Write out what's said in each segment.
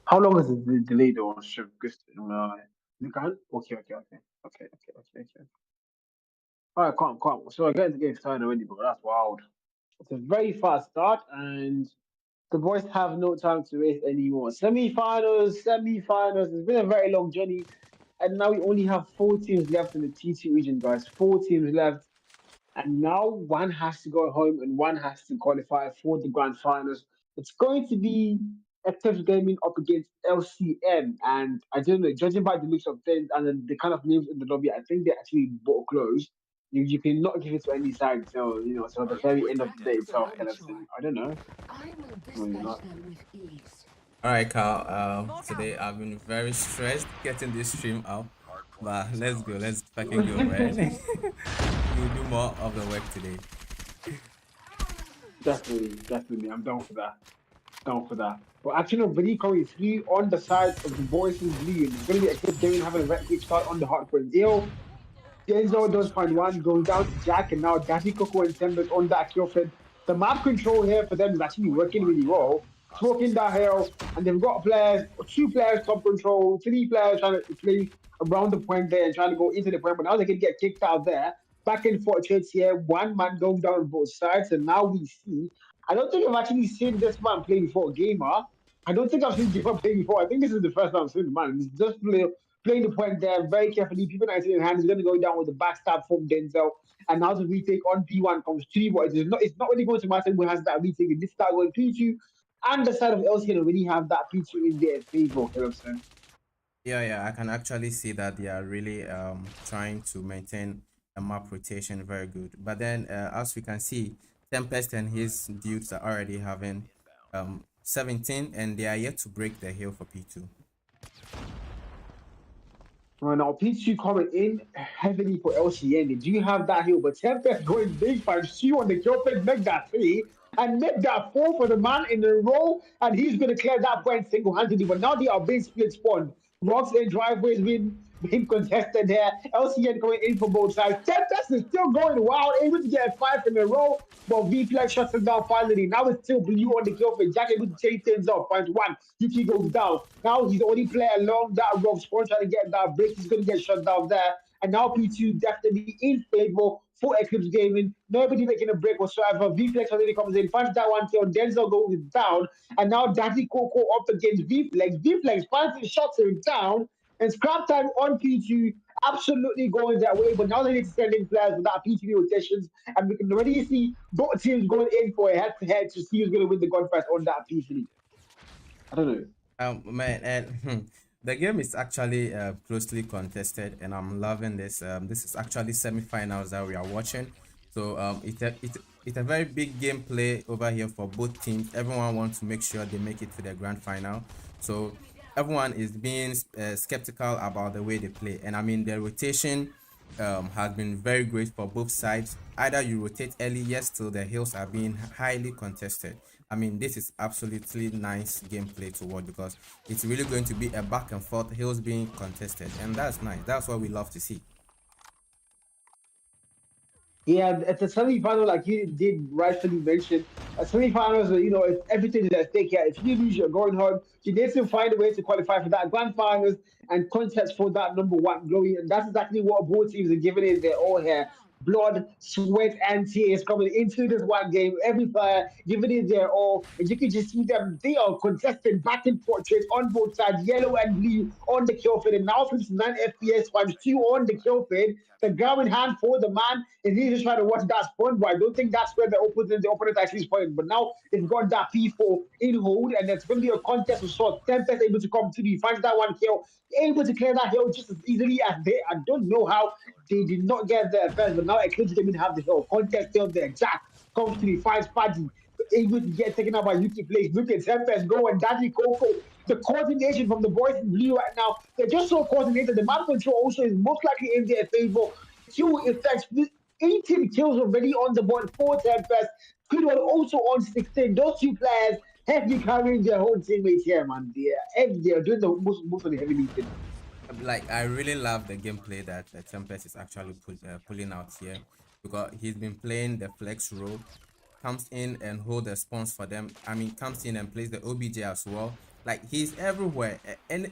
How long is the delay though on stream? Because you can. Okay. All right, calm. So I get the game started already, bro. That's wild. It's a very fast start, and the boys have no time to waste anymore. Semi-finals. It's been a very long journey, and now we only have 4 teams left in the T2 region, guys. 4 teams left, and now one has to go home and one has to qualify for the grand finals. It's going to be Eclipse Gaming up against LCM, and I don't know, judging by the looks of things and the kind of names in the lobby, I think they actually bought close. You cannot give it to any side till till the very end of the day itself, Kellerson. I don't know. No, you're not. All right, Carl. Today I've been very stressed getting this stream out, but let's go. Let's fucking go, man. We'll do more of the work today. Definitely. I'm down for that. Down for that. Well, actually, no, Vinny Curry 3 on the side of the boys in blue. And it's going to be Eclipse Gaming having a very quick start on the hardcore deal. Denzel does find one, goes down to Jack, and now Daddy Coco and Timbers on that kill feed. The map control here for them is actually working really well. Smoking that hill, and they've got players, 2 players top control, 3 players trying to play around the point there and trying to go into the point, but now they can get kicked out there. Back and forth trades here, one man going down on both sides, and now we see. I don't think I've actually seen this man play before, Gamer. I don't think I've seen Gamer play before. I think this is the first time I've seen the man. He's just playing the point there very carefully. People not in hand. He's going to go down with the backstab from Denzel. And now the retake on P1 comes 3, but it's not really going to matter who has that retake. In this start going P2 and the side of LCN already have that P2 in their favor, Philipson. Yeah, I can actually see that they are really trying to maintain a map rotation very good. But then, as we can see, Tempest and his dudes are already having 17, and they are yet to break the hill for P2. Now, P2 coming in heavily for LCN. They do have that hill, but Tempest going big for Sue on the kill pick, make that 3 and make that 4 for the man in the row, and he's going to clear that point single handedly. But now they are being split spawned. Rocks and driveways being contested here. LCN going in for both sides. Tempest is still going wild, able to get 5 in a row, but V-Flex shuts him down finally. Now it's still blue on the kill pick. Jack able to change things up. Finds 1. GT goes down. Now he's the only player along that rope spawn trying to get that break. He's going to get shut down there. And now P2 definitely in favor for Eclipse Gaming. Nobody making a break whatsoever. V-Flex already comes in, finds that one kill. Denzel goes down. And now Daddy Coco up against V-Flex. V-Flex finds and shuts him down. And scrap time on P2 absolutely going that way. But now they need to send in players without P2 rotations. And we can already see both teams going in for a head-to-head to see who's going to win the gunfight on that P3. I don't know. Man, and the game is actually closely contested, and I'm loving this. This is actually semi-finals that we are watching, so it's a very big gameplay over here for both teams. Everyone wants to make sure they make it to the grand final, so everyone is being skeptical about the way they play. And I mean, the rotation has been very great for both sides. Either you rotate early, yes, till the hills are being highly contested. I mean, this is absolutely nice gameplay to watch because it's really going to be a back and forth, hills being contested, and that's nice. That's what we love to see. Yeah, it's a semi-final, like you did rightfully mention. A semi-final is, it's everything is at stake here. If you lose, you're going home. You need to find a way to qualify for that grand finals and contest for that #1 glory. And that's exactly what both teams are giving it their all here. Blood, sweat, and tears coming into this one game. Every player giving it their all. And you can just see them. They are contesting back and forth trades on both sides, yellow and blue on the kill feed. And now 59 FPS times 2 on the kill feed. The gun in hand for the man, and he's just trying to watch that spawn. But I don't think that's where the opponent actually spawning. But now they've got that P4 in hold, and it's going to be a contest of sorts. Tempest able to come to the finds that one kill, able to clear that hill just as easily as they. I don't know how they did not get there first, but now Eclipse didn't have the hill. Contest still there. Jack comes to the finds Paddy, able to get taken out by Yuki Place. Look at Tempest go and Daddy Coco. The coordination from the boys in blue right now, they're just so coordinated. The map control also is most likely in their favor. 2 effects, 18 kills already on the board, 4 Tempest. Quidwell also on 16. Those 2 players heavily carrying their whole teammates here, man. They're doing the most of the heavy lifting. Like, I really love the gameplay that Tempest is actually pulling out here because he's been playing the flex role, comes in and hold the spawns for them. I mean, comes in and plays the OBJ as well. Like he's everywhere.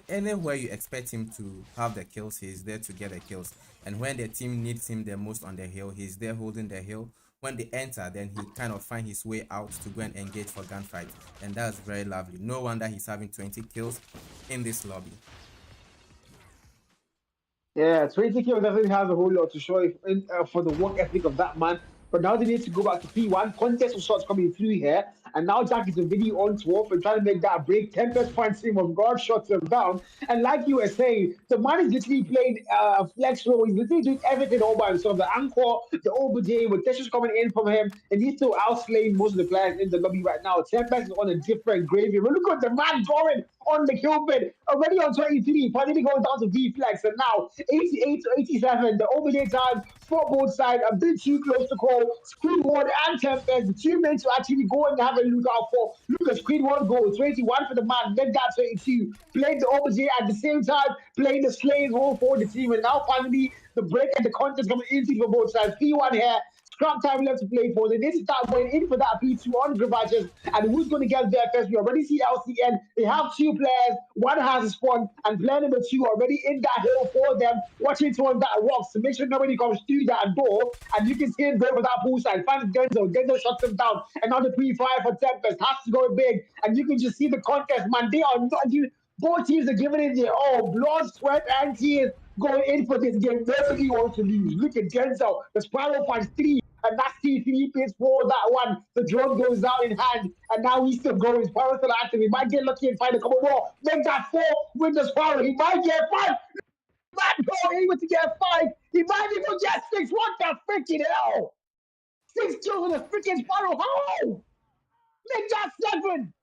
Anywhere you expect him to have the kills, he's there to get the kills. And when the team needs him the most on the hill, he's there holding the hill. When they enter, then he kind of find his way out to go and engage for gunfight, and that's very lovely. No wonder he's having 20 kills in this lobby. Yeah, 20 kills definitely has a whole lot to show for the work ethic of that man. But now they need to go back to P1. Contest of shots coming through here. And now Jack is a video on 12 and trying to make that break. Tempest finds him on guard, shuts him down. And like you were saying, the man is literally playing flex role. He's literally doing everything all by himself. The anchor, the OBJ, with Tesha's coming in from him. And he's still outslaying most of the players in the lobby right now. Tempest is on a different gravy. But look at the man going on the kill bid. Already on 23. Finally going down to D-flex. And now 88 to 87. The OBJ time for both sides. A bit too close to call. Squidward and Tempest, the teammates to actually go and have a look out for. Look at Squidward goal. 21 for the man. Then that 22. Played the OBJ at the same time. Playing the slaying role for the team. And now finally the break and the contest coming into for both sides. P1 here. Scrap time left to play for. They need to start going in for that P2 on Gravages. And who's going to get there first? We already see LCN. They have two players. One has a spawn, and player number two already in that hill for them, watching towards that rocks to make sure nobody comes through that door. And you can see him go for that poolside. Finds Denzel. Denzel shuts him down. Another pre-fire for Tempest. Has to go big. And you can just see the contest, man. They are not. Both teams are giving it their all. Blood, sweat, and tears going in for this game. Nobody wants to lose. Look at Denzel. The spiral finds three. And that's T3 pins for that one. The drone goes down in hand. And now he's still going. Spiral still active. He might get lucky and find a couple more. Make that four with the spiral. He might get five. He might go able to get five. He might even get six. What the freaking hell? 6 kills with a freaking spiral. How? Make that seven.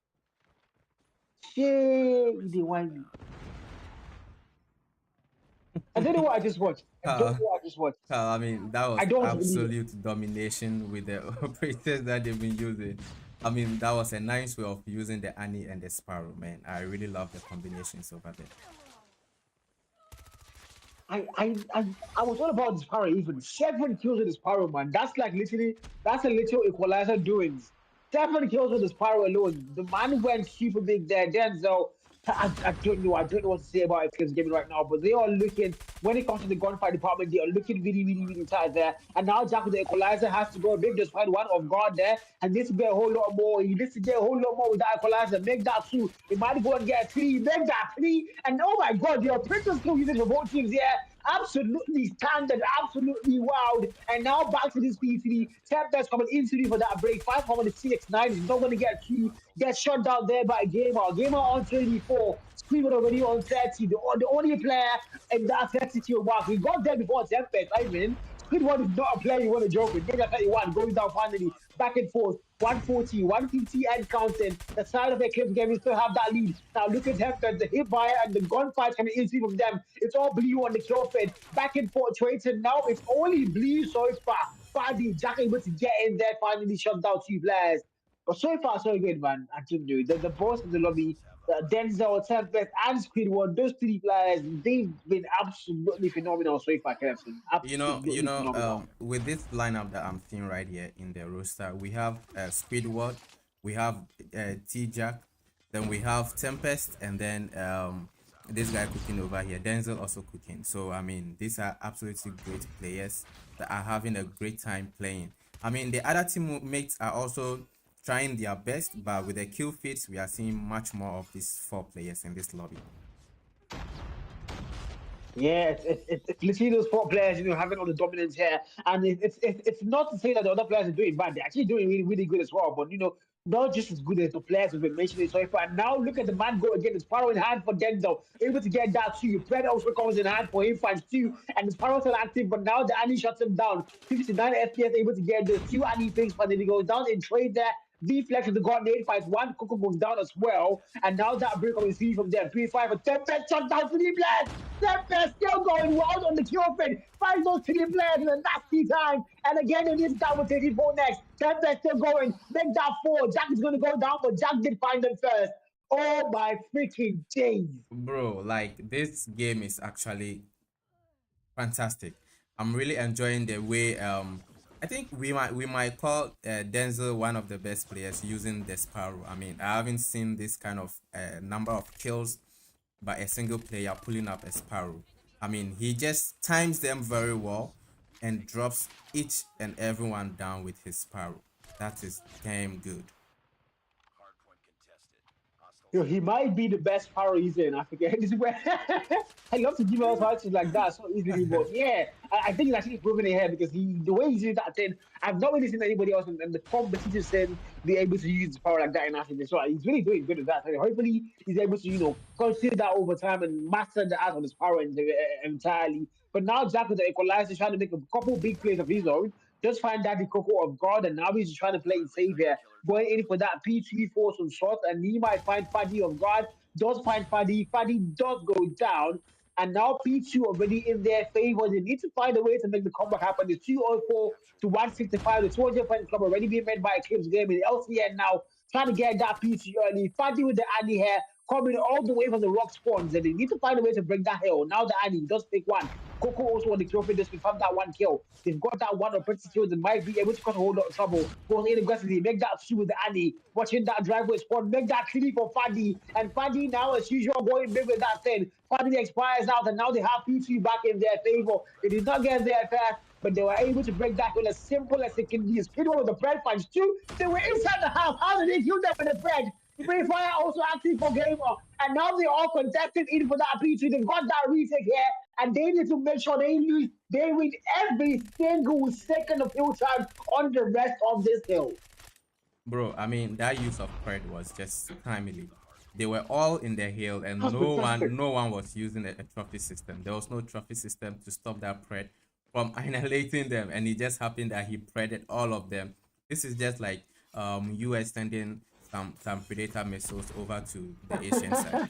Shit. They want you. I don't know what I just watched. I don't know what I just watched. I mean, that was I don't believe it. absolute domination with the operators that they've been using. I mean, that was a nice way of using the Annie and the Sparrow, man. I really love the combinations over there. I was all about this Sparrow even. 7 kills with the Sparrow, man. That's like literally, that's a little equalizer doings. 7 kills with the Sparrow alone. The man went super big there. Denzel, I don't know. I don't know what to say about FK's gaming right now, but they are looking, when it comes to the gunfight department, they are looking really, really, really tight there. And now Jack with the equalizer has to go big, just find one off guard there. And this to get a whole lot more. He needs to get a whole lot more with that equalizer. Make that two. He might go and get three. Make that three. And oh my god, your Princess still using for both teams here. Absolutely standard, absolutely wild. And now back to this P3. Tempest coming into for that break. 5 over the CX9. He's not going to get two. Get shut down there by Gamer. Gamer on 24. Screamer already on 30. The only player in that 32 mark. We got there before Tempest. I mean, Squidward is not a player you want to joke with. Mega 31 going down finally. Back and forth. 140, 150 and counting. The side of the Eclipse game, we still have that lead. Now look at Tempest, the hit fire and the gunfight coming in from them. It's all blue on the kill fed. Back and forth trading. Now it's only blue so far. Fadi, Jack able to get in there, finally shut down two players. But so far, so good, man. I don't know. The boss of the lobby, Denzel, Tempest, and Squidward, those three players, they've been absolutely phenomenal so far, Kevin. Absolutely phenomenal. With this lineup that I'm seeing right here in the roster, we have Squidward, we have T-Jack, then we have Tempest, and then this guy cooking over here, Denzel also cooking. So I mean, these are absolutely great players that are having a great time playing. I mean, the other teammates are also trying their best, but with the kill feeds, we are seeing much more of these 4 players in this lobby. Yeah, it's literally those 4 players, having all the dominance here. And it's not to say that the other players are doing bad. They're actually doing really, really good as well. But, not just as good as the players we've been mentioning so far. And now look at the man go again. The Sparrow in hand for Denzel. Able to get that too. Player also comes in hand for him, finds two. And the Sparrow still active, but now the Annie shuts him down. 59 FPS able to get the 2 Annie things, but then he goes down in trade there. V-Flex with the God Nade fights one. Coco goes down as well. And now that break on the see from there. 3-5 for Tempest shut down 3 players. Tempest still going wild on the kill feed. Finds those 3 players in a nasty time. And again, in this down with 34 next. Tempest still going. Make that 4. Jack is going to go down, but Jack did find them first. Oh my freaking days. Bro, like this game is actually fantastic. I'm really enjoying the way I think we might call Denzel one of the best players using the Sparrow. I mean, I haven't seen this kind of number of kills by a single player pulling up a Sparrow. I mean, he just times them very well and drops each and everyone down with his Sparrow. That is damn good. He might be the best power user in Africa. This is where I love to give out answers like that so easily, but yeah, I think he's actually proving it here because the way he's using that thing, I've not really seen anybody else in the competitive sense be able to use power like that in Africa. So he's really doing good at that. So hopefully he's able to, consider that over time and master the art of his power entirely. But now Jack with the equalizer trying to make a couple big plays of his own. Just find Daddy Coco off guard, and now he's trying to play it safe here, going in for that P3 for some shots, and he might find Fadi off guard. Does find Fadi. Fadi does go down, and now P2 already in their favor. They need to find a way to make the comeback happen. It's 204 to 165. The 200 point club already being made by a Clips game in LCN now, trying to get that P2 early. Fadi with the Annie here, coming all the way from the rock spawns, and they need to find a way to break that hill. Now the Annie does take one. Coco also on the kill for this. We found that one kill. They've got that one apprentice kills and might be able to cause a whole lot of trouble. Goes in aggressively, make that two with the Annie. Watching that driveway spawn, make that clean for Fadi. And Fadi now, as usual, going big with that thing. Fadi expires out, and now they have P3 back in their favor. They did not get there fast, but they were able to break that hill as simple as it can be. Speed one with the bread punch too. They were inside the house. How did they kill them with the bread? Free Fire also asking for gamer, and now they all contested in for that P3. They've got that retake here, and they need to make sure they win every single second of hill time on the rest of this hill. Bro, I mean that use of pred was just timely. They were all in the hill and That's no fantastic. one no one was using a trophy system. There was no trophy system to stop that pred from annihilating them, and it just happened that he preded all of them. This is just like US sending some predator missiles over to the Asian side.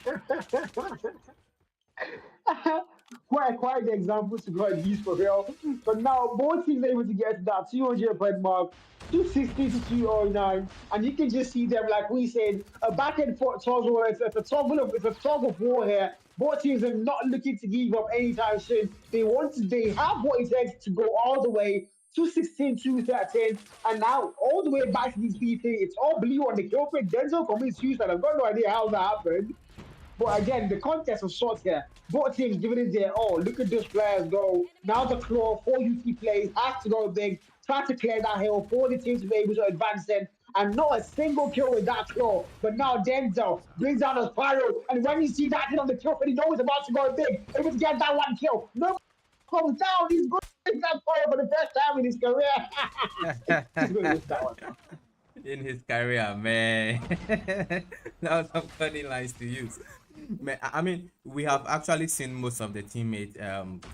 Quite the examples to go and use for real. But now both teams are able to get to that 200 point mark, 260 to 209, and you can just see them, like we said, a back and forth toggle. It's a tug of war here. Both teams are not looking to give up anytime soon. They have what it takes to go all the way. 216, 213, and now all the way back to these BP. It's all blue on the kill pick. Denzel commits suicide. I've got no idea how that happened. But again, the contest was short here. Both teams giving it their all. Look at those players go. Now the claw, 4 UT plays, has to go big, try to clear that hill for the team to be able to advance in. And not a single kill with that claw. But now Denzel brings down a spiral. And when you see that hit on the kill, and he knows it's about to go big, able to get that one kill. No comes down. He's going to that spiral for the first time in his career. He's going to miss that one. In his career, man. That was some funny lines to use. Man, I mean, we have actually seen most of the teammates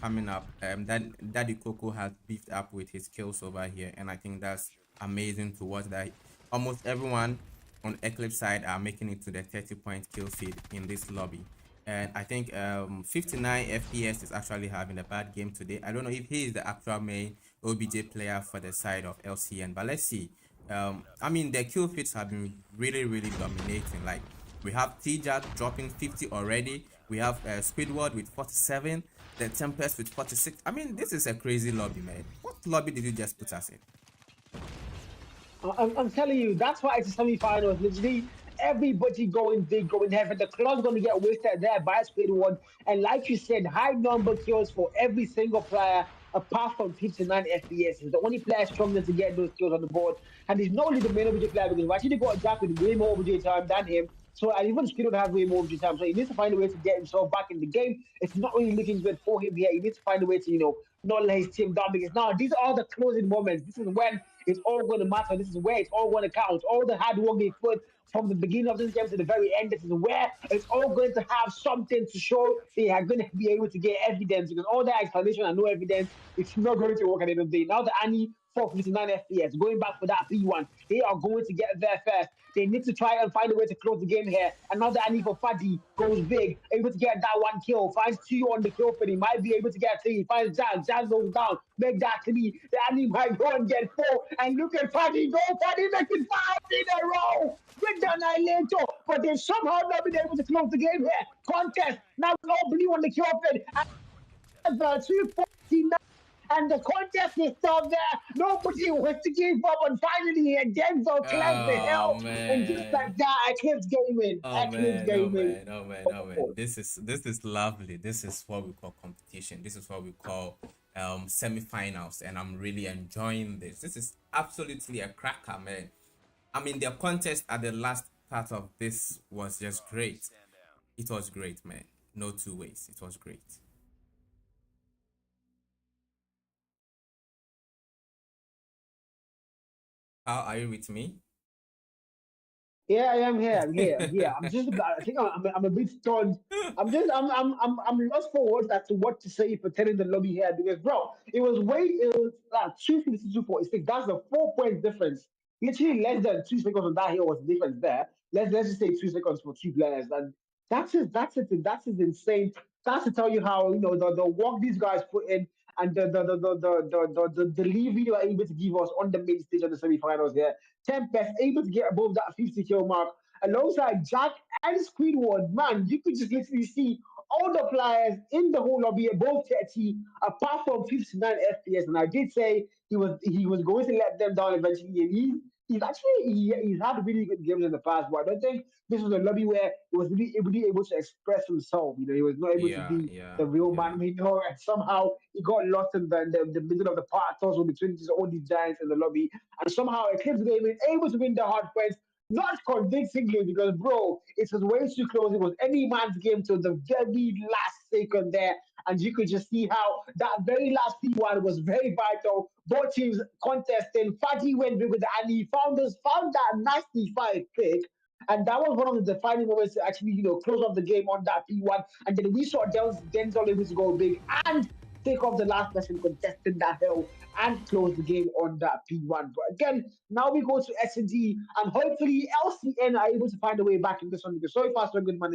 coming up. That Daddy Coco has beefed up with his kills over here, and I think that's amazing to watch. That almost everyone on Eclipse side are making it to the 30-point kill feed in this lobby. And I think 59 FPS is actually having a bad game today. I don't know if he is the actual main OBJ player for the side of LCN, but let's see. I mean, the kill feeds have been really, really dominating. Like, we have T-Jack dropping 50 already. We have Squidward with 47. The Tempest with 46. I mean, this is a crazy lobby, man. What lobby did you just put us in? I'm telling you, that's why it's a semi-finals. Literally, everybody going big, going heavy. The club's going to get wasted there by Speed One. And like you said, high number kills for every single player, apart from 59 FPS. He's the only player struggling to get those kills on the board. And he's not only the main OBJ player, because we actually got a Jack with way more OBJ time than him. So, and even Speed don't have way more OBJ time. So he needs to find a way to get himself back in the game. It's not really looking good for him here. He needs to find a way to, not let his team down, because now these are the closing moments. This is when it's all going to matter. This is where it's all going to count. All the hard work they put from the beginning of this game to the very end, this is where it's all going to have something to show. They are going to be able to get evidence, because all that explanation and no evidence, it's not going to work at the end of the day. Now the Annie 459 FPS, going back for that P1, they are going to get there first. They need to try and find a way to close the game here. And now the Annie for Fadi goes big, able to get that one kill, finds two on the kill, but he might be able to get three. Finds Jazz goes down, make that three. The Annie might go and get four. And look at Fadi go, Fadi making 5 in a row with the Annihilator. But they somehow not been able to close the game here. Contest, now all blue on the kill, and 249 and the contest is still there. Nobody wants to give up, and finally, Denzel clears the Oh hill, and just like man. that, Eclipse Gaming, Oh Eclipse man, oh Gaming. man, oh man, oh man. This is lovely. This is what we call competition. This is what we call semi-finals, and I'm really enjoying this. This is absolutely a cracker, man. I mean, the contest at the last part of this was just great. It was great, man. No two ways. It was great. How are you with me? Yeah, I am here. I'm here. I'm here. I'm just about. I think I'm a bit stunned. I'm lost for words as to what to say for telling the lobby here because, bro, it was 252 46. That's a 4 point difference. Literally less than 2 seconds on that hill was the difference there. Let's just say 2 seconds for two players, and that's insane. That's to tell you how the work these guys put in and the delivery they were able to give us on the main stage of the semi-finals here. Tempest able to get above that 50 kill mark alongside Jack and Squidward. Man, you could just literally see all the players in the whole lobby above 30, apart from 59 FPS. And I did say he was going to let them down eventually. And he's had really good games in the past, but I don't think this was a lobby where he was really able to express himself. He was not able to Yeah, be yeah, the real yeah, man and somehow he got lost in the middle of the part tussle between all these giants in the lobby, and somehow Eclipse Gaming able to win the hard points. Not convincingly because, bro, it was way too close. It was any man's game till the very last second there. And you could just see how that very last P1 was very vital. Both teams contesting. Fati went big with the and he found that nasty five pick. And that was one of the defining moments to actually, close off the game on that P1. And then we saw Denzel able to go big and take off the last person contesting that hill and close the game on that P1. But again, now we go to S&D and hopefully LCN are able to find a way back in this one because so far so good, man.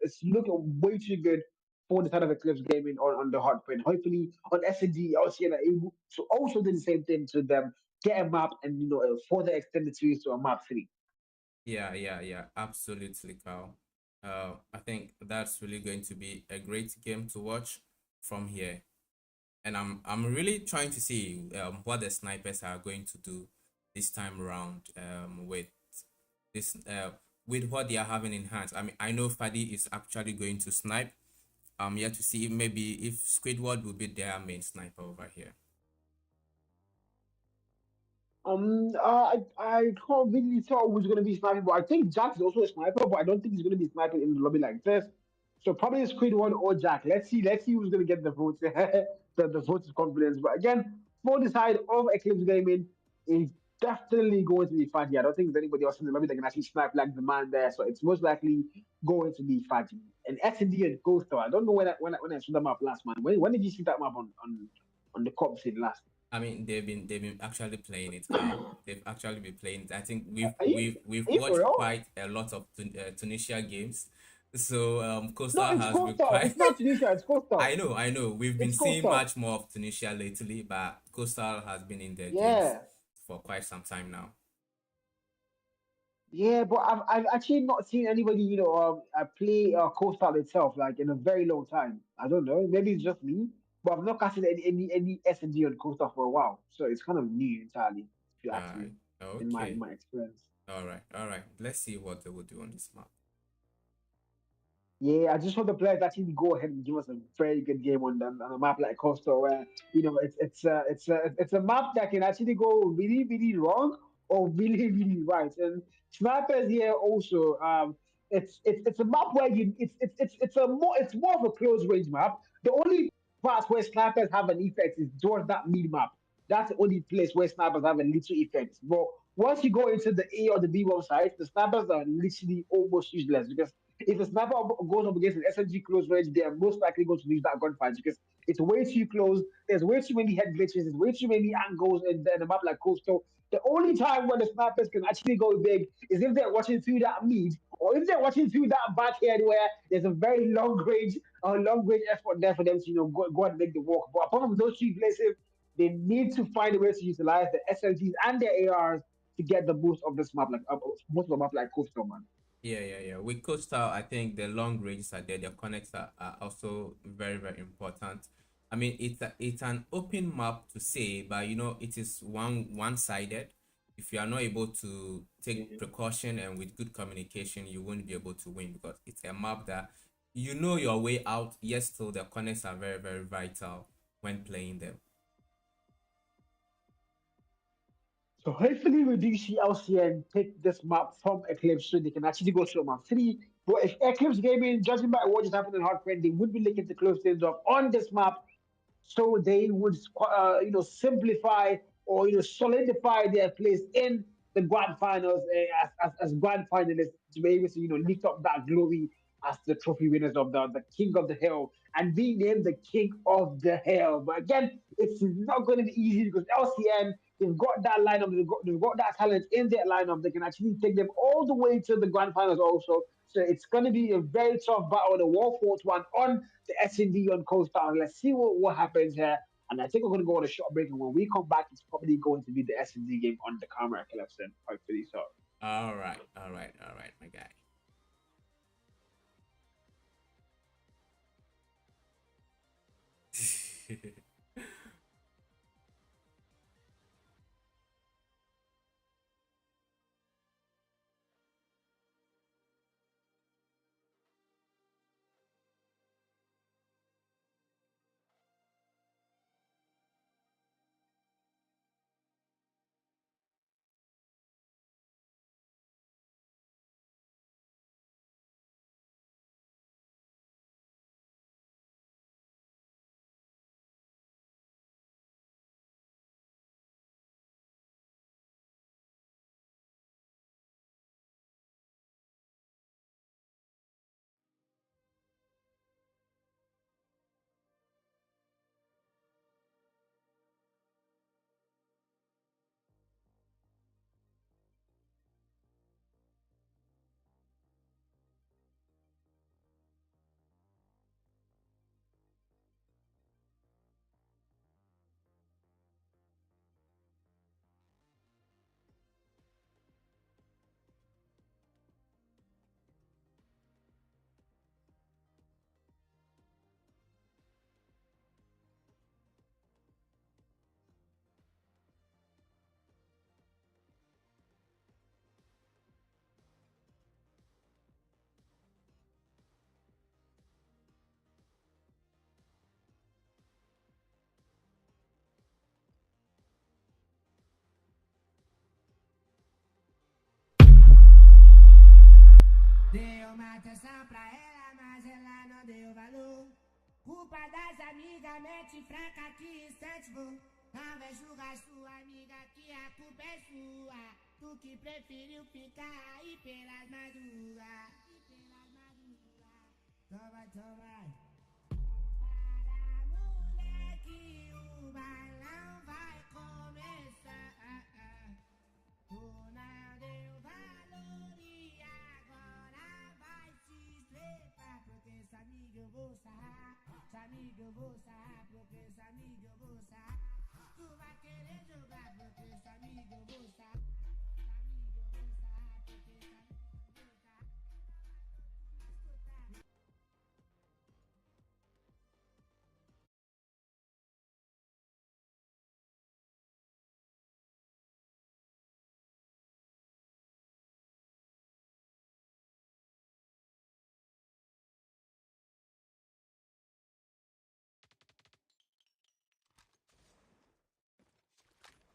It's looking way too good for the side of Eclipse Gaming on the hard point. Hopefully on S&D, LCN are able to also do the same thing to them, get a map and further extend the series to a map 3. yeah, yeah, yeah. Absolutely, Carl. I think that's really going to be a great game to watch from here. And I'm really trying to see what the snipers are going to do this time around this with what they are having in hand. I mean, I know Fadi is actually going to snipe. I'm yet to see if maybe if Squidward will be their main sniper over here. I can't really tell who's going to be sniping, but I think Jack is also a sniper, but I don't think he's going to be sniping in the lobby like this. So probably Squid One or Jack. Let's see who's going to get the votes, the votes of confidence. But again, for the side of Eclipse Gaming, is definitely going to be Fati. I don't think there's anybody else in the lobby that can actually snipe like the man there. So it's most likely going to be Fati. And S&D and Ghost. I don't know when I saw them up last man. When did you see that map on the cop scene last? I mean, they've been actually playing it, Carl. They've actually been playing it. I think we've Are you we've we've are you for watched real? quite a lot of Tunisia games. So No, Coastal it's has been Coastal. quite. It's not Tunisia. It's Coastal. I know. We've been It's seeing Coastal. much more of Tunisia lately, but Coastal has been in their games Yeah, for quite some time now. yeah. But I've actually not seen anybody play Coastal itself like in a very long time. I don't know. Maybe it's just me, but I've not casted any S&D on Coastal for a while. So it's kind of new entirely. If you ask me, Alright. in my in Okay. my experience. All right. Let's see what they will do on this map. Yeah, I just want the players to actually go ahead and give us a very good game on a map like Coastal, where it's a map that can actually go really really wrong or really really right. And snipers here also, it's a map where it's more of a close range map. The only part where snipers have an effect is towards that mid map. That's the only place where snipers have a little effect. But once you go into the A or the B bomb side, the snipers are literally almost useless because if a sniper goes up against an SMG close range, they are most likely going to lose that gunfight because it's way too close. There's way too many head glitches. There's way too many angles in a map like Coastal. The only time when the snipers can actually go big is if they're watching through that mid or if they're watching through that backyard where there's a very long range effort there for them to go and make the walk. But apart from those three places, they need to find a way to utilize the SLGs and their ARs to get the boost of this map, like most of the map like Coastal, man. Yeah. With Coastal, I think the long ranges are there. The connects are also very, very important. I mean, it's an open map to say, but you know, it is one-sided. If you are not able to take Mhm. precaution and with good communication, you won't be able to win because it's a map that you know your way out. Yes, still the corners are very, very vital when playing them. So hopefully we do see LCN pick this map from Eclipse so they can actually go to map three. But if Eclipse Gaming, judging by what just happened in Hardpoint, they would be looking to close things off on this map so they would simplify or solidify their place in the grand finals as grand finalists to be able to lift up that glory as the trophy winners of the king of the hill and being named the king of the hill. But again, it's not going to be easy because LCN, they've got that lineup, they've got that talent in their lineup. They can actually take them all the way to the grand finals also. So it's going to be a very tough battle, the war fought one on the S&D on Coast Town. Let's see what happens here. And I think we're going to go on a short break. And when we come back, it's probably going to be the S&D game on the camera collection, hopefully. So, All right, all right, all right, my guy. Dei uma atenção pra ela, mas ela não deu valor. Culpa das amigas, mente fraca que incentivou. Não vem julgar sua amiga que a culpa é sua. Tu que preferiu ficar aí pelas madrugas. Toma, toma. Para moleque, o bailão vai começar. Tu não deu valor e agora vai se estrepar. Porque essa amiga eu vou sarrar. Essa amiga eu vou sarrar. Porque essa amiga eu vou sarrar. Tu vai querer jogar. Porque essa amiga eu vou sarrar. Essa amiga eu vou sarrar. Porque essa amiga eu vou sarrar. Escuta.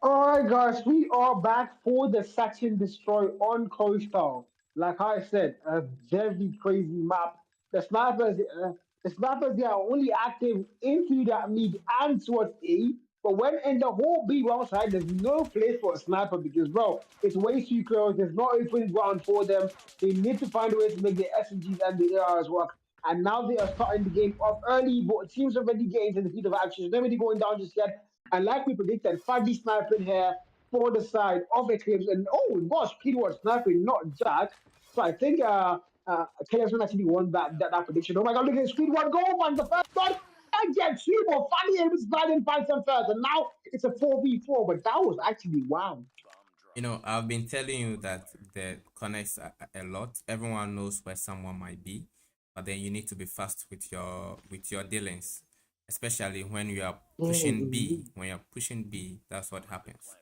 all right, guys, we are back for the Search and Destroy on Coastal. Like I said, a very crazy map. The snipers, the snipers, they are only active into that mid and towards A. But when in the whole B wrong side, there's no place for a sniper because, bro, it's way too close. There's no open ground for them. They need to find a way to make the SMGs and the ARs work. And now they are starting the game off early, but it seems already getting to the heat of action. It's not really going down just yet. And like we predicted, Fadi sniping here for the side of Eclipse. And oh, it was Speedward sniping, not Jack. So I think KSN actually won that prediction. Oh my god, look at Speedward go on the first one. And get two more. Fadi able to slide and find some first. And now it's a 4v4. But that was actually wow. You know, I've been telling you that the connects a lot. Everyone knows where someone might be, but then you need to be fast with your dealings. especially when you are Yeah, pushing B. When you're pushing B, that's what happens.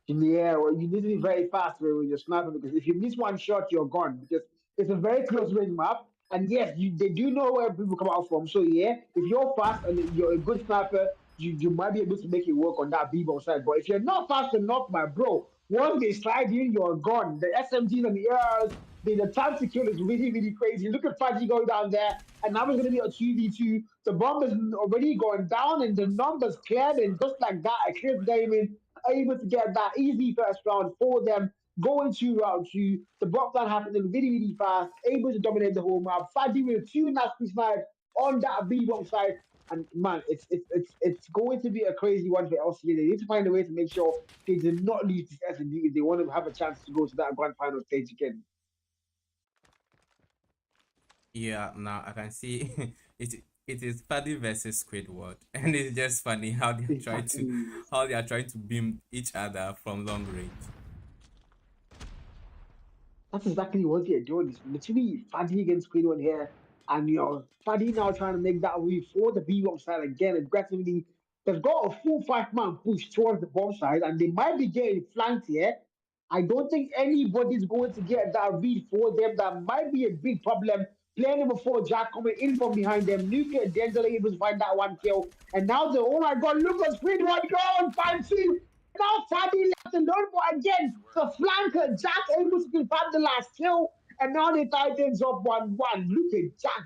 yeah, well, you need to be very fast when you're sniping because if you miss one shot, you're gone. Because it's a very close range map, and yes, they do know where people come out from. So yeah, if you're fast and you're a good sniper, you might be able to make it work on that B-bomb side. But if you're not fast enough, my bro, once they slide in, you're gone. The SMGs and the ARs, the time to kill is really, really crazy. Look at Fudgy going down there, and now it's going to be a 2v2. The bomb is already going down, and the numbers cleared, and just like that, a clear gaming able to get that easy first round for them. Going to round two, the block plan happening really, really fast, able to dominate the whole map. Fadi with two nasty snipes on that B bomb side. And man, it's going to be a crazy one for LCA. They need to find a way to make sure they do not lose this S&D if they want to have a chance to go to that grand final stage again. Yeah, now I can see it is Paddy versus Squidward, and it's just funny how they are trying to Exactly. beam each other from long range. That's exactly what they're doing. It's literally Fadi against Queen One here. And Fadi now trying to make that way for the B bomb side again aggressively. They've got a full 5-man push towards the bomb side, and they might be getting flanked here. I don't think anybody's going to get that read for them. That might be a big problem. Playing number four, Jack coming in from behind them. Nuka Denzel able to find that one kill. And now oh my god, look at Speed one go 5-2. Now Fadi left alone, but again, the flanker, Jack able to confirm the last kill. And now the Titans up 1-1. Look at Jack.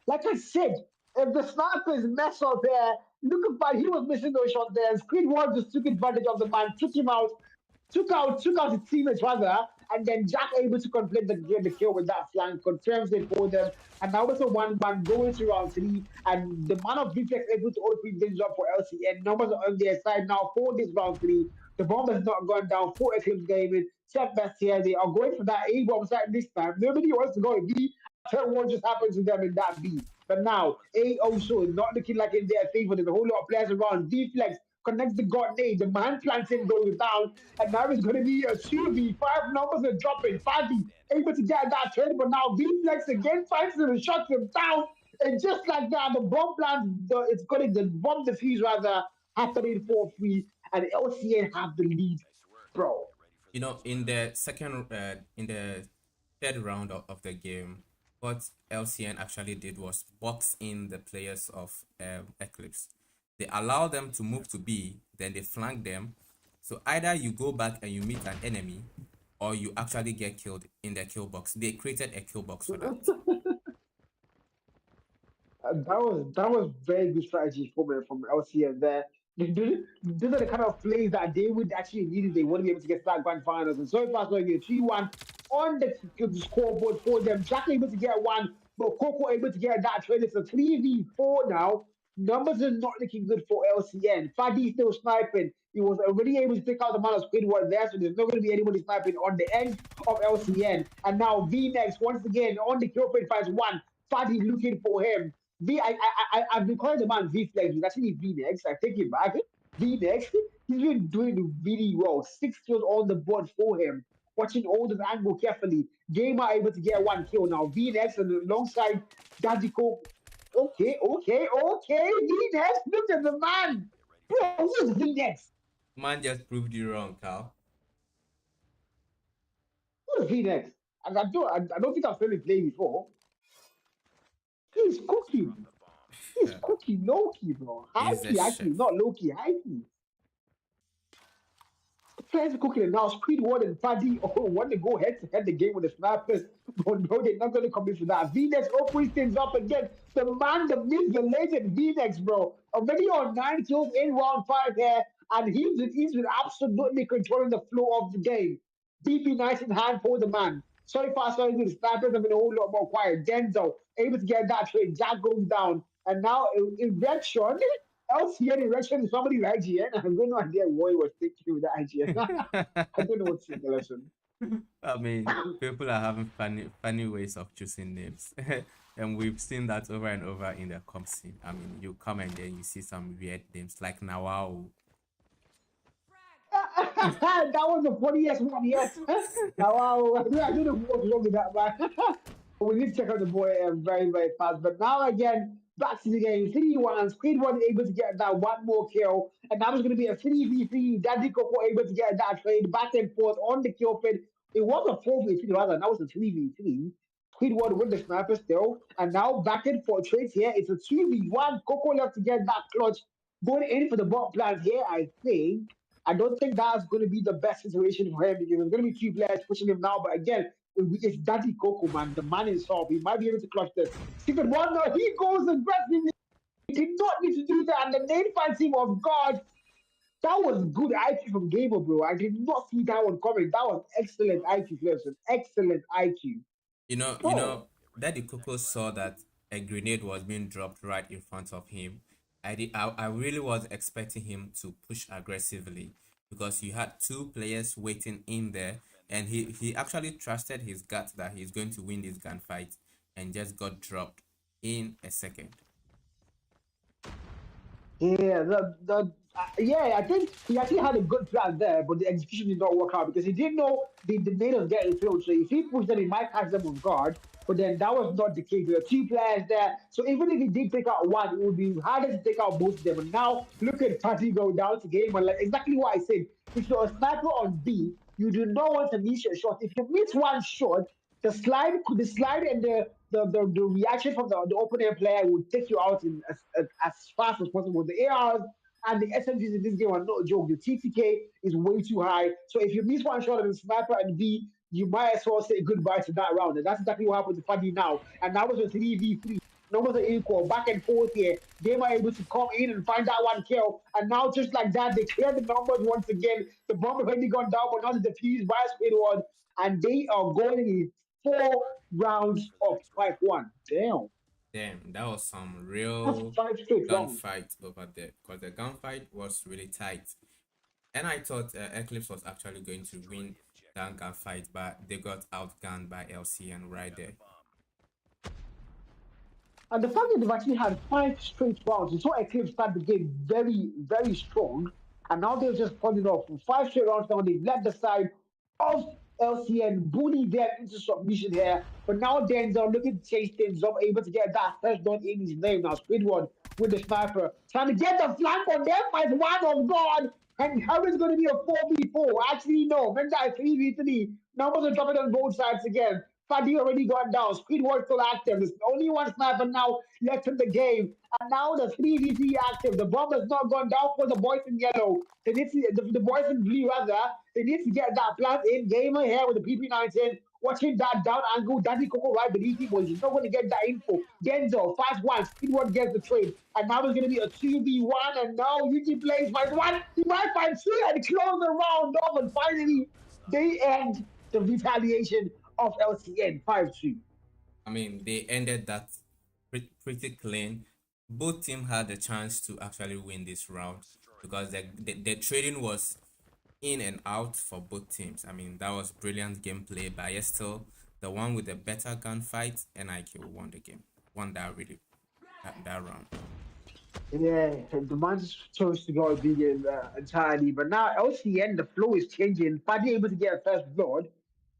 Like I said, if the snipers mess up there, look at that. He was missing those shots there. Squid One just took advantage of the man, took him out, took out his teammates rather, and then Jack able to complete the kill with that flank, confirms it for them. And now it's a 1-1 going to round three, and the man of reflex able to open things up for LCN. Numbers are on their side now for this round three. The bomb has not gone down for Eclipse Gaming. Set best here. They are going for that A bomb side this time. Nobody wants to go in B. After what just happened to them in that B. But now, A also is not looking like in their favor. There's a whole lot of players around. Deflex connects the god nade. The man plants in goes down. And now it's going to be a 2v5. Numbers are dropping. Fadi able to get that trade. But now Deflex again finds him and shuts him down. And just like that, the bomb plants, it's going to, the bomb defuse rather, happening for free. And LCN have the lead, bro. You know, in the third round of the game, what LCN actually did was box in the players of Eclipse. They allow them to move to B, then they flank them. So either you go back and you meet an enemy, or you actually get killed in the kill box. They created a kill box for that. That was very good strategy from LCS there. These are the kind of plays that they would actually need if they want to be able to get to that grand finals. And so far, so good. 3-1 on the scoreboard for them. Jack able to get one, but Coco able to get that trade. It's a 3v4 now. Numbers are not looking good for LCN. Fadi still sniping. He was already able to take out the man of Squidward there, so there's not going to be anybody sniping on the end of LCN. And now V next once again on the kill fight phase one. Fadi looking for him. I've been calling the man V Flex. He's actually V next. I take it back. V next. He's been doing really well. 6 kills on the board for him. Watching all the angle carefully. Gamer able to get one kill now. V next and alongside Dajiko. Okay. V next. Look at the man. Bro, who's V next? Man just proved you wrong, Cal. Who's V next? I don't think I've seen him play before. He's cooking. He's cooking low-key, bro. He's the High-key, chef. actually. Not low-key, high-key. The players are cooking it now. Squidward and Fadi want to go head-to-head the game with the snipers. But no, they're not going to come in for that. V-Nex opens things up again. The man, the myth, the legend, V-Nex, bro. Already on 9 kills in round 5 here. And he's been absolutely controlling the flow of the game. DP nice in hand for the man. So far, so good. Snipers have been a whole lot more quiet. Denzel able to get that trade. Jack goes down. And now erection. LCN erection is somebody with IGN. I have no idea what he was thinking with the IGN. I don't know what's the lesson. I mean, people are having funny ways of choosing names. And we've seen that over and over in the comp scene. I mean, you come and then you see some weird names like Nawao. That was the funniest one yet. Now, I don't know what's wrong with that, man. We need to check out the boy very, very fast. But now again, back to the game. 3-1. Squid was able to get that one more kill. And now it's going to be a 3v3. Daddy Coco able to get that trade back and forth on the kill feed. It was a 4v3 rather. Now it's a 3v3. Squidward with the sniper still. And now back and forth trades here. It's a 2v1. Coco left to get that clutch. Going in for the bot plant here, I think. I don't think that's going to be the best situation for him because there's going to be two players pushing him now. But again, it's Daddy Coco, man. The man is soft. He might be able to clutch this. Second one, no, he goes aggressively. He did not need to do that. And the main fan team of God, that was good IQ from Gamer, bro. I did not see that one coming. That was excellent IQ, Clemson. Excellent IQ. You Oh, know, Daddy Coco saw that a grenade was being dropped right in front of him. I really was expecting him to push aggressively because you had two players waiting in there, and he actually trusted his gut that he's going to win this gunfight, and just got dropped in a second. yeah, yeah, I think he actually had a good plan there, but the execution did not work out because he didn't know the natives getting through. So if he pushed them, he might catch them off guard. But then that was not the case. There were two players there. So even if he did take out one, it would be harder to take out both of them. And now look at Tati go down to game and like exactly what I said. If you're a sniper on B, you do not want to miss your shot. If you miss one shot, the slide and the reaction from the open air player would take you out in as fast as possible. The ARs and the SMGs in this game are no joke. The TTK is way too high. So if you miss one shot of the sniper and B, you might as well say goodbye to that round. And that's exactly what happened to Fadi now. And that was a 3v3. Numbers are equal, back and forth here. They were able to come in and find that one kill. And now, just like that, they clear the numbers once again. The bomb has already gone down, but now the defused by Squidward. And they are going in 4 rounds of 5-1. Damn. Damn, that was some That's real 5 straight rounds. gunfight over there because the gunfight was really tight. And I thought Eclipse was actually going to win that gunfight, but they got outgunned by LCN right there. And the fact that they've actually had 5 straight rounds, you saw Eclipse start the game very, very strong. And now they're just pulling off from 5 straight rounds now. They've led the side of LCN, bullied them into submission here. But now Denzel looking to chase things up, able to get that first down in his name. Now Squidward with the sniper, trying to get the flank on them by the one of God. And how is going to be a 4v4? Actually, no. Remember that 3v3. Numbers are dropping on both sides again. Fadi already got down. Squidward still active. There's only one sniper now left in the game. And now the 3v3 active. The bomb has not gone down for the boys in yellow. They need to, the boys in blue, rather. They need to get that plant in. Gamer here with the PP19. Watching that down angle. Daddy Coco right beneath him. But he's not going to get that info. Denzel, 5-1. Squidward gets the trade. And now it's going to be a 2v1. And now UG plays 5-1. He might find 3 and close the round off. And finally, they end the retaliation of LCN 5-2. I mean, they ended that pretty clean. Both teams had the chance to actually win this round because the trading was in and out for both teams. I mean, that was brilliant gameplay by Estel, the one with the better gunfight, and IQ won the game, won that really that round. Yeah, the man's chose to go vegan entirely, but now LCN the flow is changing. Paddy able to get a first blood.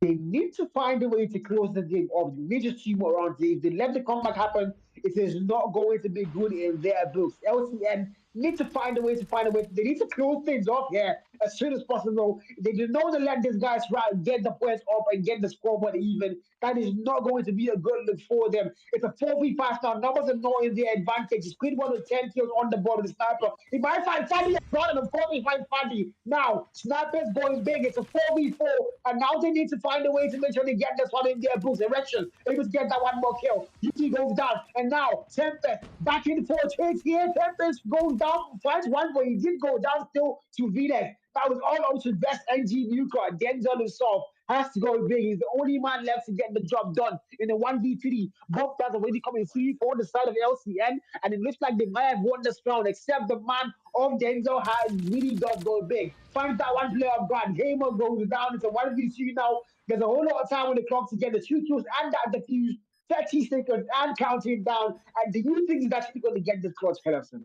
They need to find a way to close the game off. They need to see more rounds. If they let the comeback happen, it is not going to be good in their books. LCN need to find a way to find a way. They need to close things off here as soon as possible. They do not want to let these guys get the points up and get the scoreboard even. That is not going to be a good look for them. It's a 4v5 now. Numbers are not in their advantage. Squidward with 10 kills on the board with the sniper. He might find Fadi and brought him a 4v5 Fadi. Now, Sniper's going big. It's a 4v4. And now they need to find a way to make sure they get this one in their books. Erection. Able to get that one more kill. UT goes down. And now, Tempest back in for a chase here. Tempest goes down. Finds one, but he did go down still to VNet. That was all up to best NG Nuka. Denzel himself has to go big. He's the only man left to get the job done in a 1v3. Both guys already coming free for the side of LCN, and it looks like they might have won this round, except the man of Denzel has really does go big. Finds that one player of God. Gamer goes down. It's a 1v3 now. There's a whole lot of time on the clock to get the 2 kills and that defuse. 30 seconds and counting down. And do you think he's actually going to get this clutch, Henderson?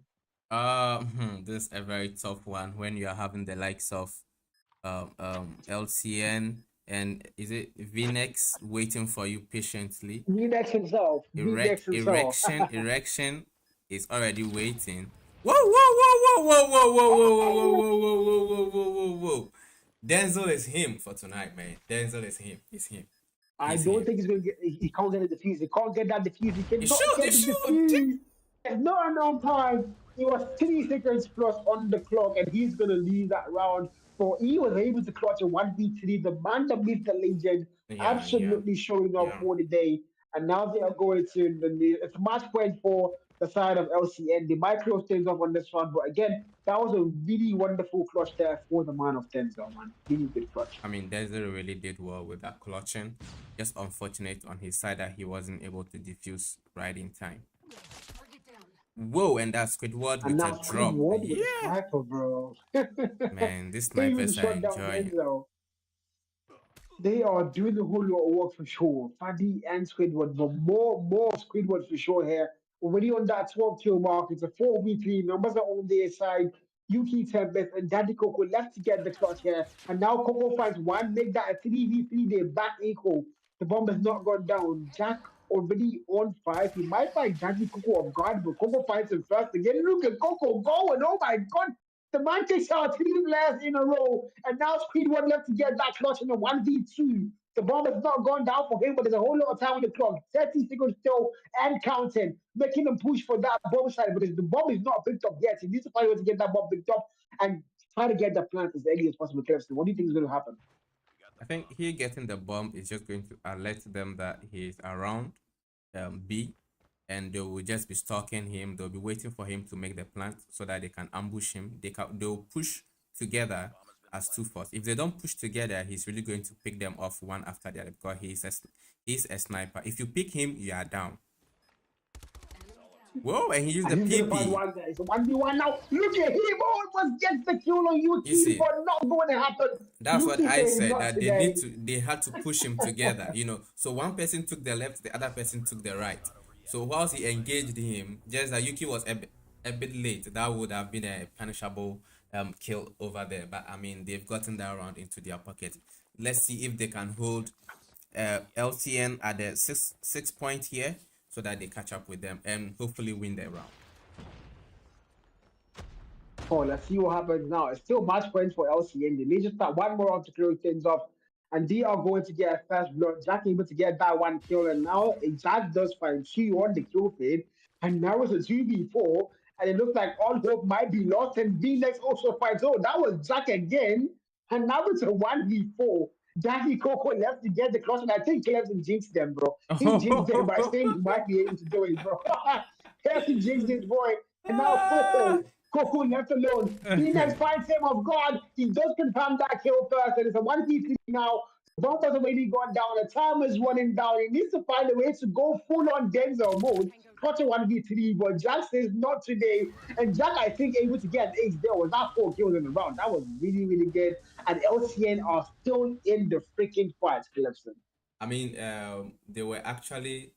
This is a very tough one when you are having the likes of LCN And is it VNX waiting for you patiently? V-Nex himself. V-Nex himself. Erection is already waiting. Whoa, whoa, whoa, whoa, whoa, whoa, whoa, whoa, whoa, whoa, whoa, whoa, whoa, whoa, whoa, whoa. Denzel is him for tonight, man. Denzel is him. He's him. I He's don't him. think he's gonna get. He can't get the defuse. He can't get that defuse. He You cannot should, you get the should. defuse. There's not enough time. It was 3 seconds plus on the clock, and he's gonna leave that round. But he was able to clutch a 1v3. The man, the myth, the legend, Yeah, yeah, absolutely showing up yeah. for the day. And now they are going to it's match point for the side of LCN. They might close things off on this one, but again, that was a really wonderful clutch there for the man of Denzel, man. Really good clutch. I mean, Denzel really did well with that clutching. Just unfortunate on his side that he wasn't able to defuse right in time. Whoa, and that Squidward And with a now drop. Squidward with a Yeah, sniper, bro. man, these They even snipers are shut down enjoying. Denzel. They are doing a whole lot of work for sure. Faddy and Squidward, but more Squidward for sure here. Already on that 12 kill mark, it's a 4v3. Numbers are on their side. Yuki Tempest and Daddy Coco left to get the clutch here. And now Coco finds one, make that a 3v3. They're back equal. The bomb has not gone down. Jack already on 5. He might find Daddy Coco off guard, but Coco finds him first again. Look at Coco going. Oh my god. The man takes out 3 players in a row, and now Squidward left to get that clutch in a 1v2. The bomb has not gone down for him, but there's a whole lot of time on the clock. 30 seconds still and counting, making him push for that bomb side. But the bomb is not picked up yet. He needs to find a way to get that bomb picked up and try to get the plant as early as possible. Clemson, what do you think is going to happen? I think he getting the bomb is just going to alert them that he's around B, and they will just be stalking him. They'll be waiting for him to make the plant so that they can ambush him. They'll push together as two force. If they don't push together, he's really going to pick them off one after the other because he's a sniper. If you pick him, you are down. Whoa, and he used the And he's going to find PP. one there. It's a 1v1 now. Look at him. Almost gets the kill on You Yuki, see, but not going to happen. that's what Yuki I says said, not that today. they had to push him together, So one person took the left, the other person took the right. So whilst he engaged him, just that Yuki was a bit late, that would have been a punishable kill over there. But I mean, they've gotten that round into their pocket. Let's see if they can hold LTN at the six point here so that they catch up with them and hopefully win the round. Oh, let's see what happens now. It's still match points for LCN. They just start one more round to close things off. And they are going to get a first blood. Jack able to get that one kill. And now Jack does find two on the kill feed. And now it's a 2v4. And it looks like all hope might be lost. And V-Nex also fights. Oh, that was Jack again. And now it's a 1v4. Daddy Coco left to get the cross. And I think Clemson jinxed them, bro. He jinxed them by saying he might be able to do it, bro. Clemson jinxed this boy. And now Coco left alone. V-Nex finds him off guard. He does confirm that kill first, and it's a 1v3 now. Bomb has already gone down. The time is running down. He needs to find a way to go full on Denzel mode. Clutch a 1v3, but Jack says not today. And Jack, I think, able to get an ace there. Was that 4 kills in the round? That was really, really good. And LCN are still in the freaking fight, Clemson. I mean, they were actually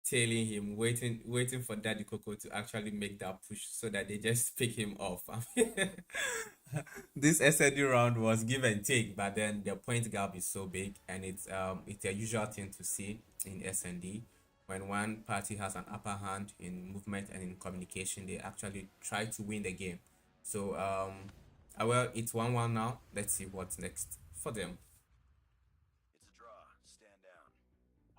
tailing him, waiting for Daddy Coco to actually make that push so that they just pick him off. I mean, this SND round was give and take, but then the point gap is so big, and it's a usual thing to see in SND. When one party has an upper hand in movement and in communication, they actually try to win the game. So well, it's 1-1 now. Let's see what's next for them.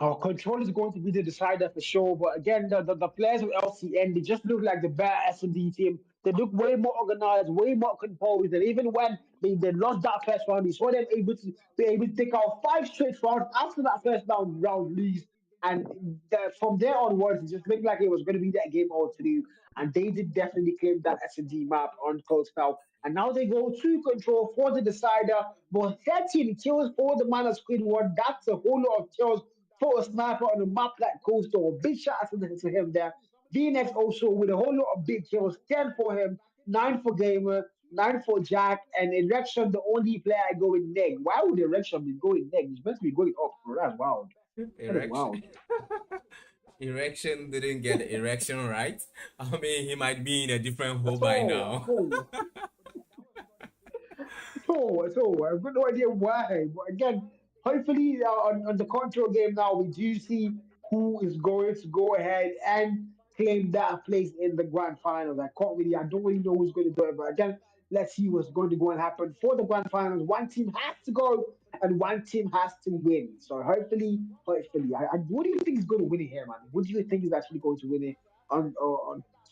Our control is going to be the decider for sure. But again, the players of LCN, they just look like the better S&D team. They look way more organized, way more composed. And even when they lost that first round, you saw them able to be able to take out 5 straight rounds after that first round leads. And from there onwards, it just looked like it was going to be that game all to do. And they did definitely claim that S&D map on KOTH now. And now they go to control for the decider. But 13 kills for the man of Squidward. That's a whole lot of kills for a sniper on a map like Coastal. Big shout out to him there. VNX also with a whole lot of big kills. 10 for him, 9 for Gamer, 9 for Jack, and Erection, the only player I go with neg. Why would Erection be going neg? He's meant to be going up, bro. That's wild. That is Erection. wild. Erection didn't get the erection right. I mean, he might be in a different hole by So, now. so, I have got no idea why. But again, hopefully on the control game now, we do see who is going to go ahead and claim that place in the grand finals. I don't really know who's going to do it, but again, let's see what's going to go and happen for the grand finals. One team has to go and one team has to win. So what do you think is going to win it here, man? What do you think is actually going to win it on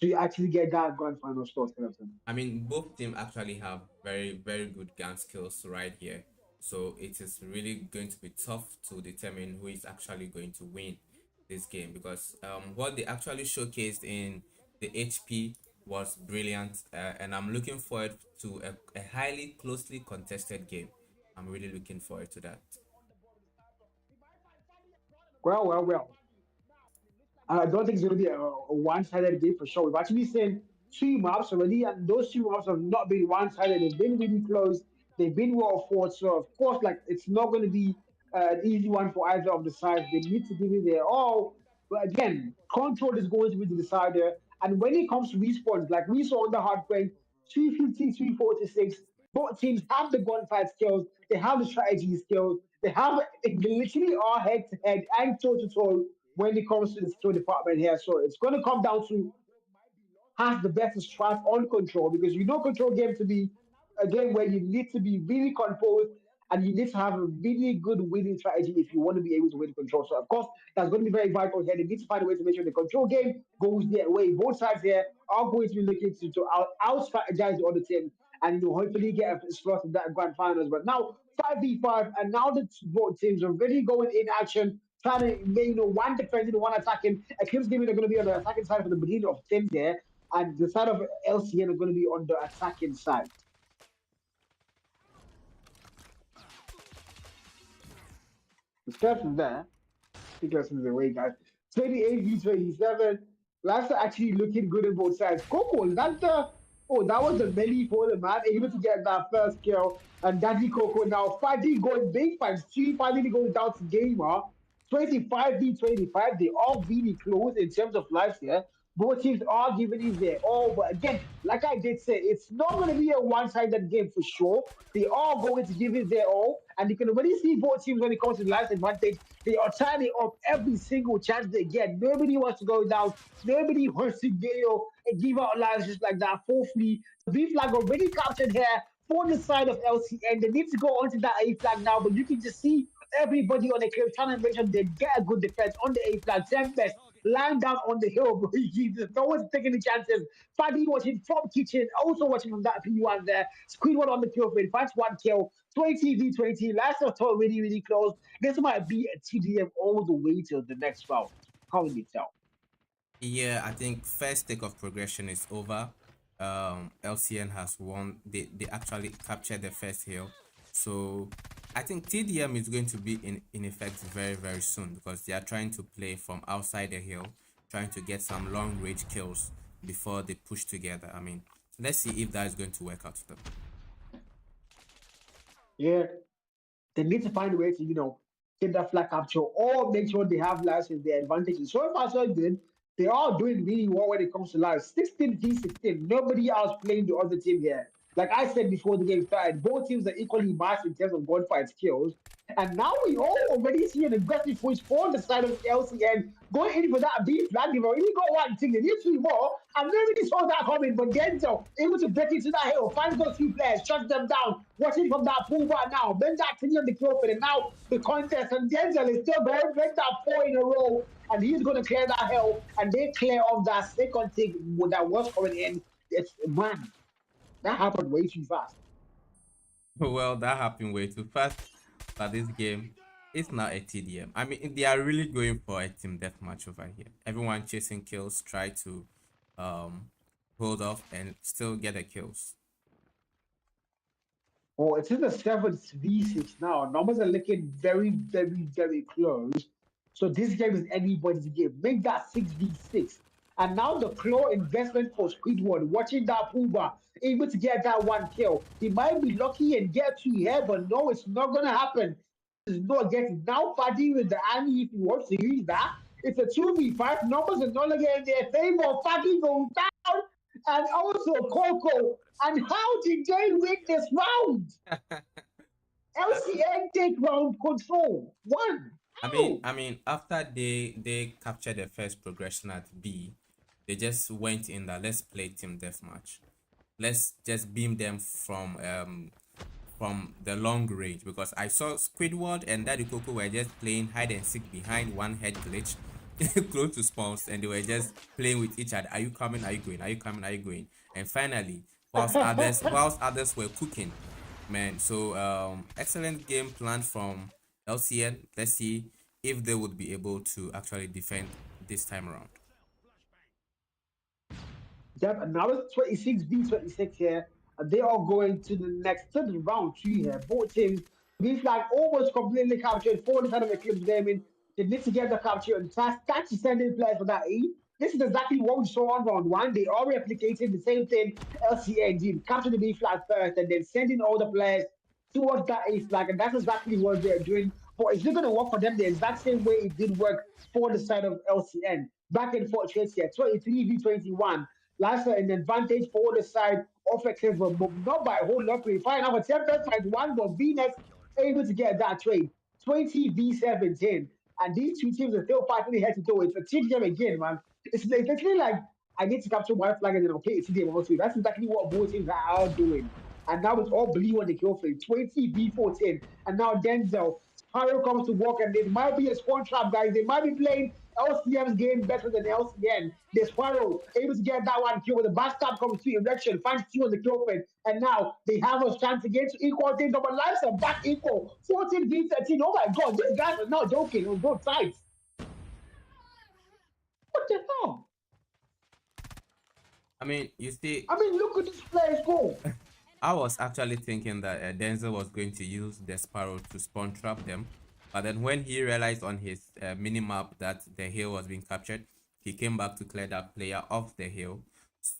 to actually get that grand final slot, Clemson? I mean, both teams actually have very, very good gun skills right here. So it is really going to be tough to determine who is actually going to win this game because what they actually showcased in the HP was brilliant, and I'm looking forward to a highly closely contested game. I'm really looking forward to that. Well. I don't think it's going to be a one-sided game for sure. We've actually seen two maps already, and those two maps have not been one-sided. They've been really close. They've been well fought. So of course, like it's not going to be an easy one for either of the sides. They need to give it their all. But again, control is going to be the decider. And when it comes to respawns, like we saw on the hard point, 350, 346, both teams have the gunfight skills. They have the strategy skills. They literally are head to head and toe to toe when it comes to the skill department here. So it's going to come down to has the best strat on control because you know control game to be a game where you need to be really composed and you need to have a really good winning strategy if you want to be able to win control. So of course that's going to be very vital here. They need to find a way to make sure the control game goes their way. Both sides here are going to be looking to out strategize the other team and hopefully get a slot in that grand finals. But now 5v5 and now the both teams are really going in action trying to one defending, one attacking. Eclipse Gaming are going to be on the attacking side for the beginning of things here, and the side of LCN are going to be on the attacking side. The steps is there. Take lessons away, guys. 28 v 27. Last are actually looking good in both sides. Coco, is that the that was the melee for the man, able to get that first kill. And Daddy Coco now fighting going big fights. She finally goes down to Gamer. 25 v 25. They all really close in terms of lives here. Both teams are giving it their all, but again, like I did say, it's not going to be a one-sided game for sure. They are going to give it their all, and you can already see both teams when it comes to life advantage. They are tying up every single chance they get. Nobody wants to go down. Nobody wants to give out lives just like that. Fourthly, the B flag already captured here for the side of LCN. They need to go onto that A flag now, but you can just see everybody on the cliff trying to make sure they get a good defense on the A flag. Tempest lying down on the hill, bro. No one's taking the chances. Fadi watching from kitchen, also watching from that P1 there. Squid one on the kill feed, finds one kill. 20 v 20. Last of all, really, really close. This might be a TDM all the way till the next round. How will you tell? Yeah, I think first take of progression is over. LCN has won. They actually captured the first hill. So I think TDM is going to be in effect very, very soon because they are trying to play from outside the hill, trying to get some long range kills before they push together. I mean, let's see if that is going to work out for them. Yeah, they need to find a way to, get that flag capture or make sure they have lives in their advantages. So far, so good. They are doing really well when it comes to lives. 16 v 16. Nobody else playing the other team here. Like I said before the game started, both teams are equally matched in terms of gunfight skills. And now we all already see an aggressive push for the side of LCN going in for that B flag. They've already got one thing, they need two more. I nobody saw that coming, but Denzel able to break into that hill, find those two players, shut them down, watching from that pool bar now. Ben Jackson on the kill for and now the contest, and Denzel is still going to break that 4 in a row, and he's going to clear that hill, and they clear off that second thing that was coming in. It's man, that happened way too fast. Well, that happened way too fast. But this game is not a TDM. I mean, they are really going for a team deathmatch over here. Everyone chasing kills, try to hold off and still get the kills. Oh, it's in the 7v6 now. Numbers are looking very, very, very close. So this game is anybody's game. Make that 6v6. And now the claw investment for Squidward, watching that Pooba, able to get that one kill. He might be lucky and get two here, but no, it's not going to happen. It's not getting now fighting with the army if he wants to use that. It's a 2v5. Numbers are not again in their favor. Fighting goes down. And also Coco. And how did they win this round? LC LCN take round control. One. How? I mean, after they captured the first progression at B, they just went in that let's play team deathmatch. Let's just beam them from the long range, because I saw Squidward and Daddy Coco were just playing hide and seek behind one head glitch close to spawns, and they were just playing with each other. Are you coming? Are you going? Are you coming? Are you going? And finally, whilst others were cooking, man. So excellent game plan from LCN. Let's see if they would be able to actually defend this time around. Yep, and now it's 26 v 26 here. And they are going to the next to the round three here. Both teams, these like almost completely captured 40% of the clips gaming. They need to get the capture and start to send in players for that E. This is exactly what we saw on round one. They are replicating the same thing LCN did. Capture the B flag first and then sending all the players towards that A flag. And that's exactly what they're doing. But it's not going to work for them the exact same way it did work for the side of LCN. Back and forth trades here, 23 v 21. Last an advantage for the side of Excel, but not by a whole lot. We find out 10 times one, but VNex able to get that trade. 20 v 17. And these two teams are still fighting head to toe. It's a team game again, man. It's literally like I need to capture one flag and then I'll play a team game also. That's exactly what both teams are doing. And now it's all blue on the kill frame. 20 v 14. And now Denzel. Sparrow comes to work, and it might be a spawn trap, guys. They might be playing LCM's game better than LCN. The Sparrow able to get that one kill, with the backstab comes to erection, finds two on the kill frame, and now they have a chance again to equal things up. But lives are back equal. 14 v 13. Oh my god, these guys are not joking on both sides. What the hell? I mean, you see, Look at this players go. I was actually thinking that Denzel was going to use the Sparrow to spawn trap them, but then when he realized on his minimap that the hill was being captured, he came back to clear that player off the hill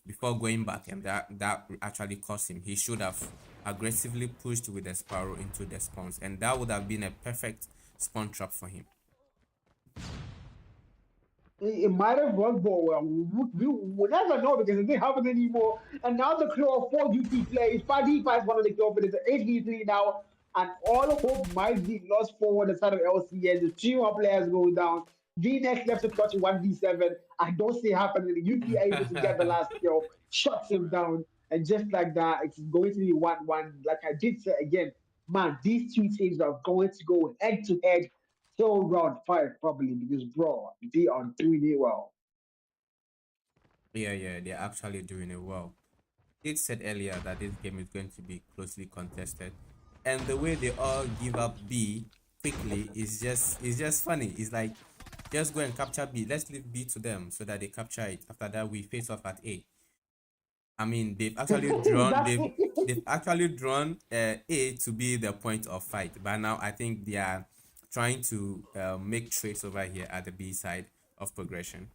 before going back, and that actually cost him. He should have aggressively pushed with the Sparrow into the spawns, and that would have been a perfect spawn trap for him. It might have worked, but we'll never know because it didn't happen anymore. And now the claw of 4 UT plays. 5v5 one of the claw, but it's an 8v3 now. And all hope might be lost forward the side of LCN. The 2 more players go down. VNex left to clutch 1v7. I don't see it happening. UT able to get the last kill, shuts him down. And just like that, it's going to be 1-1. Like I did say again, man, these two teams are going to go head to head till round 5 probably, because bro, they are doing it well. Yeah, they're actually doing it well. It said earlier that this game is going to be closely contested, and the way they all give up B quickly is just funny. It's like, just go and capture B. Let's leave B to them so that they capture it. After that, we face off at A. I mean, they've actually drawn they've actually drawn A to be the point of fight. But now I think they are trying to make trades over here at the B side of progression.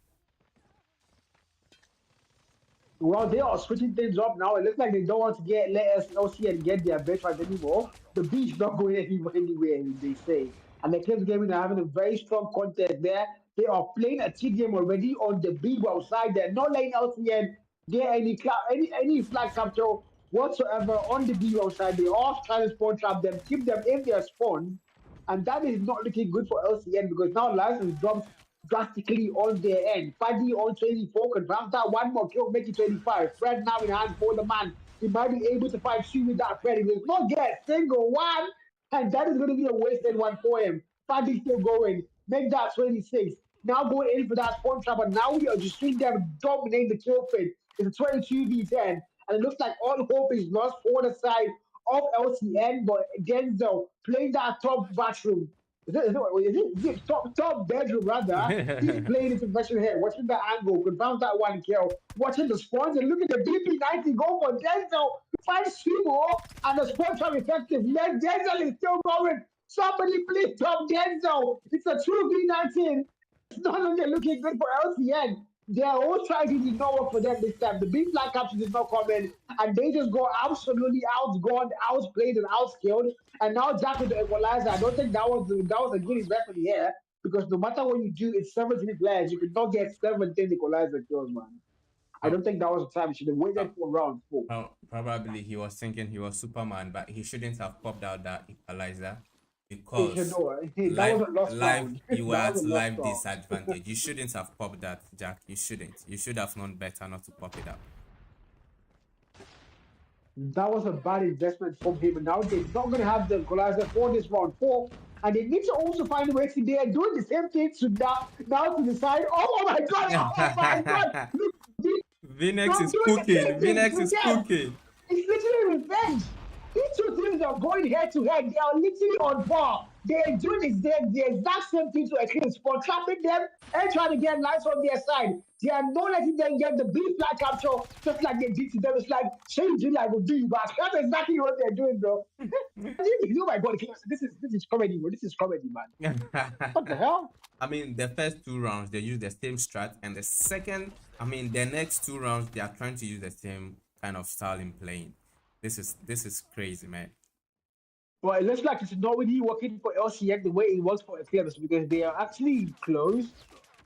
Well, they are switching things up now. It looks like they don't want to let us LC and get their best right anymore. The beach not going anywhere, they say. And the Clips Gaming are having a very strong contest there. They are playing a T game already on the B well side. They're not letting LCN get any flag capture whatsoever on the B well side. They are trying to spawn trap them, keep them in their spawn. And that is not looking good for LCN because now license drops drastically on their end. Paddy on 24, confirms that one more kill, make it 25. Fred now in hand for the man. He might be able to fight two with that Fred. He will not get a single one, and that is going to be a wasted one for him. Paddy still going, make that 26. Now going in for that spawn trap, and now we are just seeing them dominate the kill feed. It's a 22 v 10, and it looks like all hope is lost for the side of LCN, but Denzel playing that top bathroom. Is it top bedroom rather? He's playing into professional here, watching the angle, confirms that one kill, watching the spawns, and look at the BP90 go for Denzel. Finds Sumo, and the spawn trap effective. Yes, Denzel is still going. Somebody please top Denzel. It's a 2v19. It's not only looking good for LCN. Their whole strategy did not work for them this time. The big flag capture did not come in, and they just go absolutely outgunned, outplayed, and outskilled. And now Jack with the equalizer. I don't think that was a good investment here, because no matter what you do, it's 17 players. You could not get 17 equalizer kills, man. I don't think that was the time. You should have waited for round 4. Probably he was thinking he was Superman, but he shouldn't have popped out that equalizer. You should because know. That was a lost live round. you were That at was a lost live round. disadvantage. You shouldn't have popped that, Jack. You shouldn't. You should have known better not to pop it up. That was a bad investment from him. And now they're not going to have the equalizer for this round four. And they need to also find a way to they are doing the same thing to now to decide. Oh my god! Oh my god! Look, Vinex they're is doing the cooking. same thing Vinex to is them. cooking. It's literally revenge. These two teams are going head to head. They are literally on par. They are doing the exact same thing to Eclipse for trapping them and trying to get lights on their side. They are not letting them get the B flag capture just like they did to them. It's like, shame you like will do you back. That's exactly what they're doing, bro. Oh my god, this is comedy, bro. This is comedy, man. What the hell? I mean, the first two rounds they use the same strat, and the second, I mean, the next two rounds they are trying to use the same kind of style in playing. This is crazy, man. Well, it looks like it's not really working for LCN the way it works for Eclipse because they are actually close.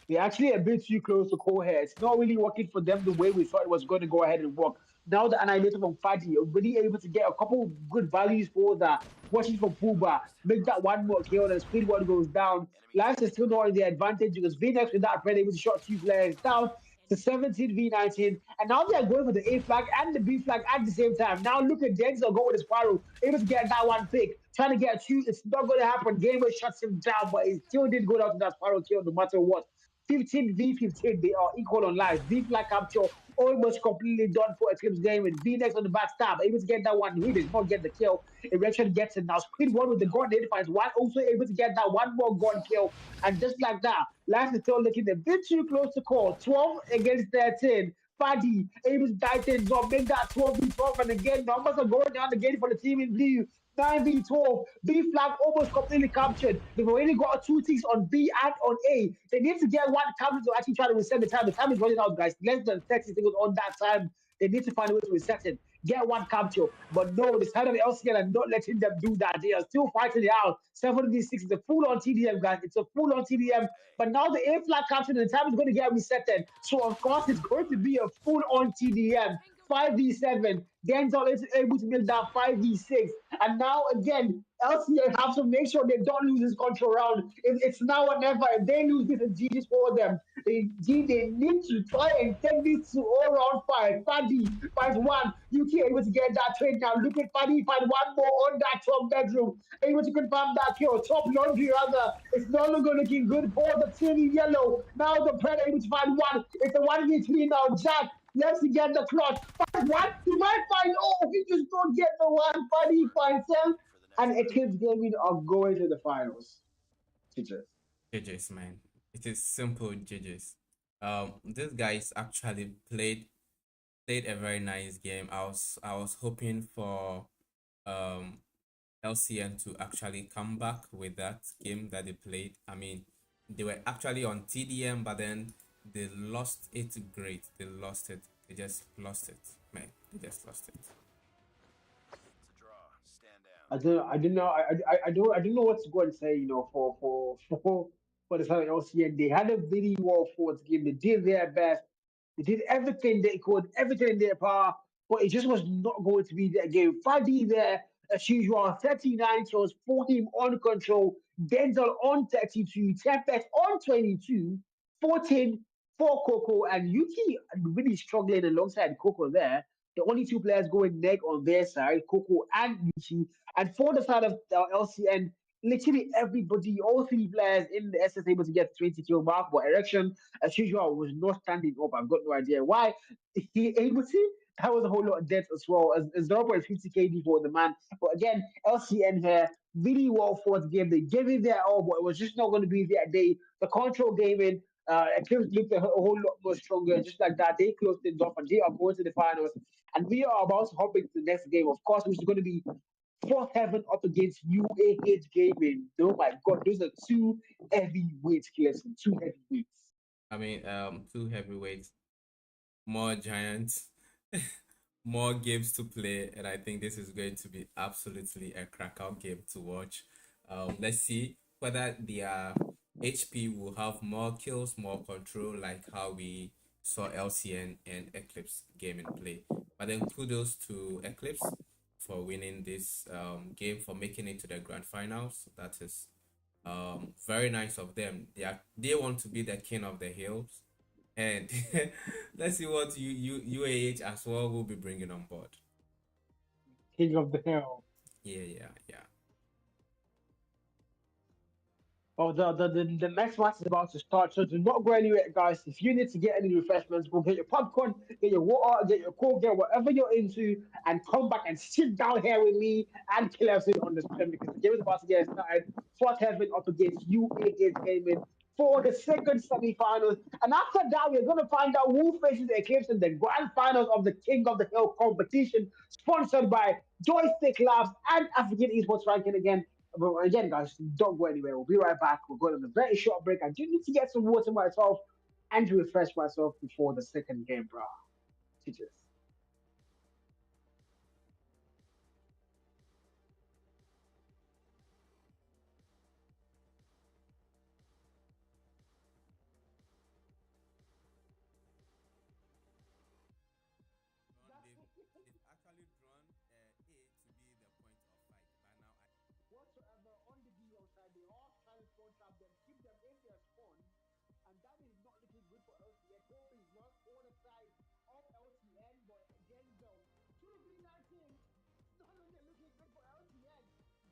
They're actually a bit too close to core here. It's not really working for them the way we thought it was going to go ahead and work. Now the Annihilator from Fadi are really able to get a couple of good values for that. Watching from Puba, make that one more kill, and the speed one goes down. Lance is still not in the advantage because VNX with that able to shot two players down to 17 v19. And now they're going for the A flag and the B flag at the same time. Now look at Denzel go with his Sparrow, able to get that one pick, trying to get two. It's not going to happen. Gamer shuts him down, but he still did go down to that Sparrow kill no matter what. 15 v15, they are equal on lives. V flag capture almost completely done for Eclipse game with VNX on the backstab, able to get that one. He does not get the kill. Erection gets it now. Speed one with the gun finds one, also able to get that one more gun kill. And just like that, Life is still looking a bit too close to call. 12 against 13. Fadi able to tighten up, make that 12v12. And again, numbers are going down again for the team in blue. 9v12. B flag almost completely captured. They've already got two ticks on B and on A. They need to get one capture to actually try to reset the time. The time is running out, guys. Less than 30 seconds on that time. They need to find a way to reset it. Get one capture. But no, the side of LCL are not letting them do that. They are still fighting it out. 7v6 is a full on TDM, guys. It's a full on TDM. But now the A flag capture and the time is going to get resetted. So, of course, it's going to be a full on TDM. 5v7. Denzel is able to make that 5v6. And now again, LCA have to make sure they don't lose this control round. It's now or never. If they lose this, it's GG's for them. They need to try and take this to all round five. Fadi finds one. UK able to get that trade now. Look at Fadi find one more on that top bedroom. Able to confirm that kill. Top laundry rather. It's no longer looking good for the team in yellow. Now the Predator able to find one. It's a 1v3 now. Jack let's get the clutch. Find one. He might find. Oh, he just don't get the one. Fadi finds him. And Eclipse Gaming are going to the finals. Teachers. JJ's, man. It is simple JJ's. This guys actually played a very nice game. I was hoping for um LCN to actually come back with that game that they played. I mean, they were actually on TDM, but then they lost it great. They lost it. They just lost it, man. They just lost it. I don't know what to go and say. For the Southern LCN, they had a very well fought game. They did their best. They did everything they could, everything in their power, but it just was not going to be their game. Fadi there, as usual, 39 kills for him on control. Denzel on 32, Tempest on 22, 14 for Coco, and Yuki really struggling alongside Coco there. The only two players going neck on their side, Coco and Yuki. And for the side of LCN, literally everybody, all three players in the SS able to get 20 kill mark, but Erection, as usual, was not standing up. I've got no idea why he able to. That was a whole lot of death as well as 0.50 KD for the man. But again, LCN here, really well fought game. They gave it their all, but it was just not going to be their day. The control gaming, Eclipse looked a whole lot more stronger. Just like that, they closed things off and they are going to the finals. And we are about to hop into the next game, of course, which is going to be Fourth Heaven up against UAH Gaming. Oh my god, those are two heavyweights, Clemson. Two heavyweights. I mean, two heavyweights, more giants, more games to play, and I think this is going to be absolutely a crackout game to watch. Let's see whether their HP will have more kills, more control, like how we saw LCN and Eclipse gaming play. But then kudos to Eclipse. for winning this game, for making it to the grand finals. That is very nice of them. They want to be the king of the hills, and let's see what UAH as well will be bringing on board. King of the Hill. Yeah, yeah, yeah. Oh, the next match is about to start, so do not go anywhere, guys. If you need to get any refreshments, go get your popcorn, get your water, get your coke, get whatever you're into, and come back and sit down here with me and KLC on the stream because the game is about to get started. Fourth Heaven up against UAH Gaming for the second semi-finals. And after that, we're going to find out who faces the Eclipse in the grand finals of the King of the Hill competition, sponsored by Joystick Labs and African Esports Ranking again. But again, guys, don't go anywhere. We'll be right back. We're going on a very short break. I do need to get some water myself and to refresh myself before the second game, bro. Teachers. They've actually drawn A to be the point of fight. But now Whatsoever on the B side, they all try to spawn trap them, keep them in their spawns, and that is not looking good for LCN. Hope is work for the side of LCN, but again, though, 2 3 19, not looking good for LCN.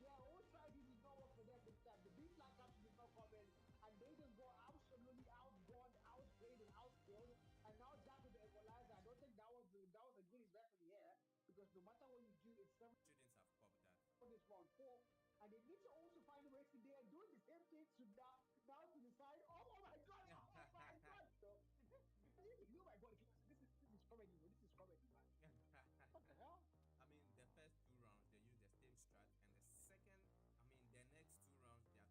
Their own strategy did not work for them this time. The B flag capture did not come in, and they just got absolutely outgunned, outplayed, and outskilled. And now Jack with the equalizer. I don't think that was a good investment here because no matter what you do, it's seven shouldn't have popped that. for this round four. And they need to also find a way to they are doing the same thing to now to decide. Oh my god! Oh my god! So, you know my god, this is comedy, bro. This is comedy, man. What the hell? I mean, the first two rounds they use the same strat, and the second, I mean, the next two rounds they are trying to.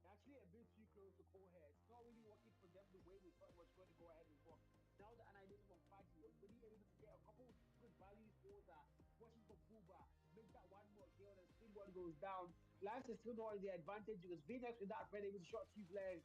Actually, a bit too close to core here. It's not really working for them the way we thought it was going to go ahead and work. Now the annihilation from Fadi was really able to get a couple good value scores. Watching from Buba, make that one more kill, and Speed One goes down. Lance is still not in the advantage because Venus with that friend able to shot two players.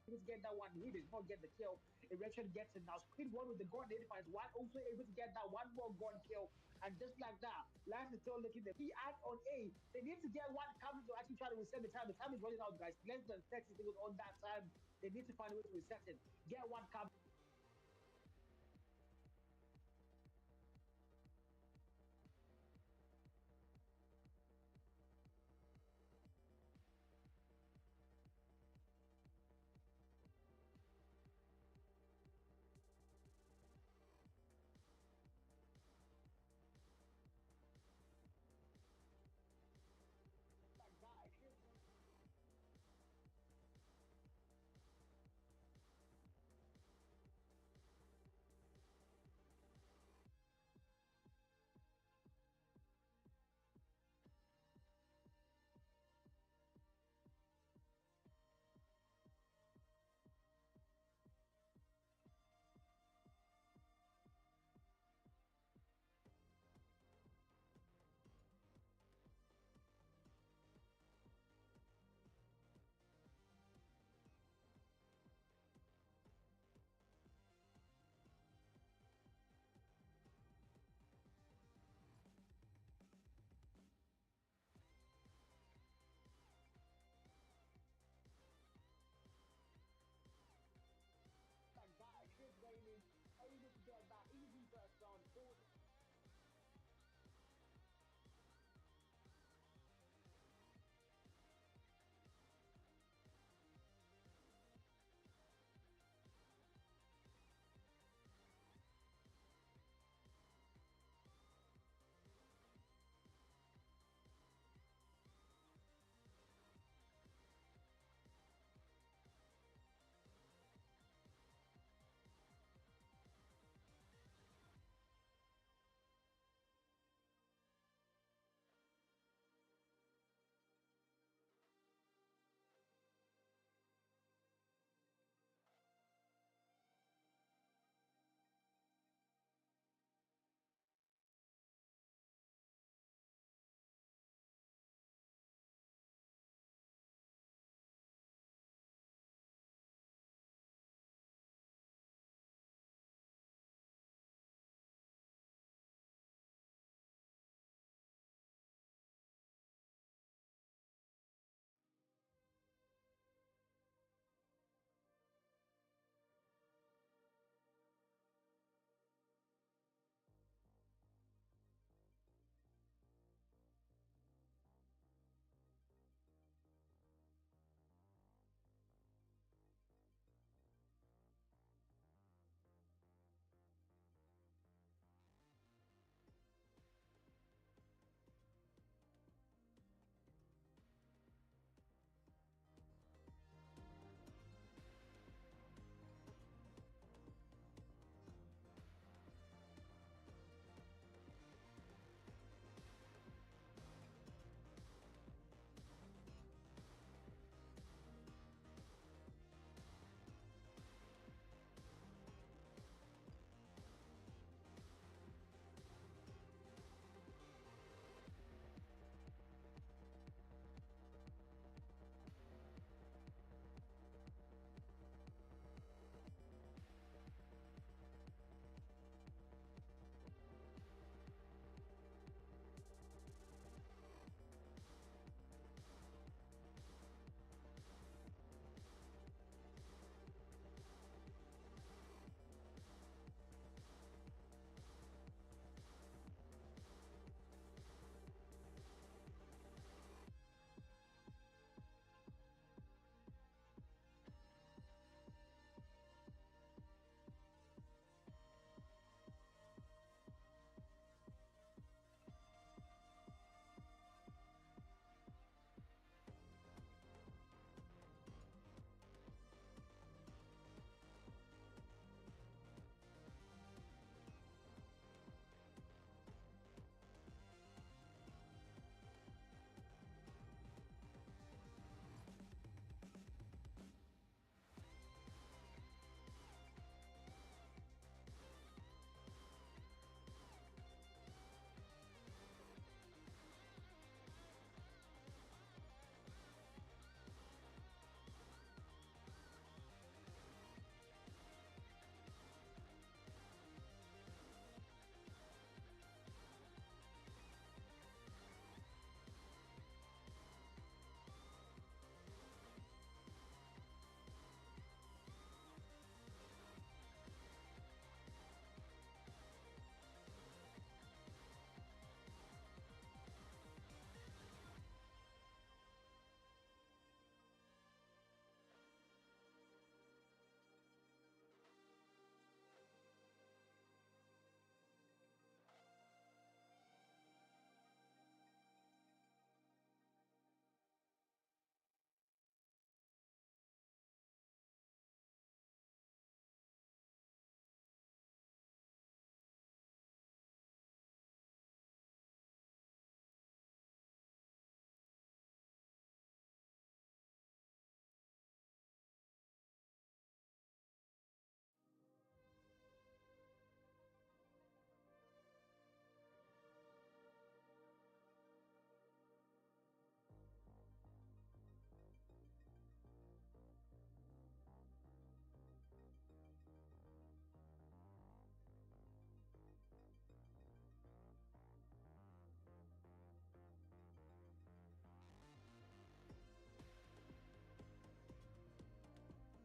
Able to get that one, he did not get the kill. Erection gets it now. Squid One with the gun, they finds one, also able to get that one more gun kill. And just like that, Lance is still looking the B at on A. They need to get one cover to actually try to reset the time. The time is running out, guys. Less than 30 seconds on that time. They need to find a way to reset it. Get one cover. Like that.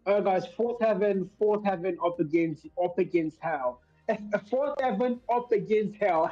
Guys, fourth heaven up against hell. Fourth heaven up against hell.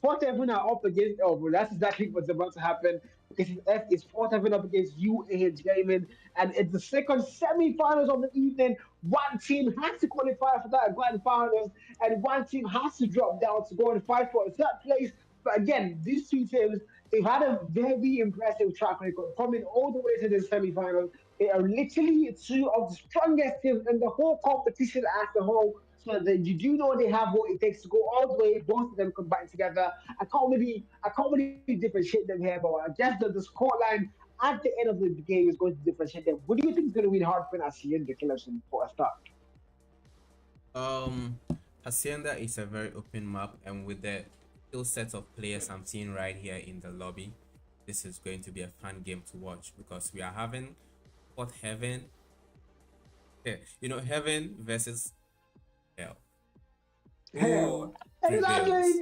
Fourth heaven are up against hell, bro. That's exactly what's about to happen because it's fourth heaven up against UAH Gaming, and it's the second semi-finals of the evening. One team has to qualify for that grand finals, and one team has to drop down to go and fight for a third place. But again, these two teams, they've had a very impressive track record coming all the way to the semi-finals. They are literally two of the strongest teams in the whole competition as a whole. So that you do know they have what it takes to go all the way, both of them combined together. I can't really differentiate them here, but I guess that the scoreline at the end of the game is going to differentiate them. What do you think is going to win hard win at the end, the Clemson for a start? Um, Hacienda is a very open map, and with the skill set of players I'm seeing right here in the lobby, this is going to be a fun game to watch because we are having what heaven, yeah, heaven versus hell. Who Hell, prevails? exactly.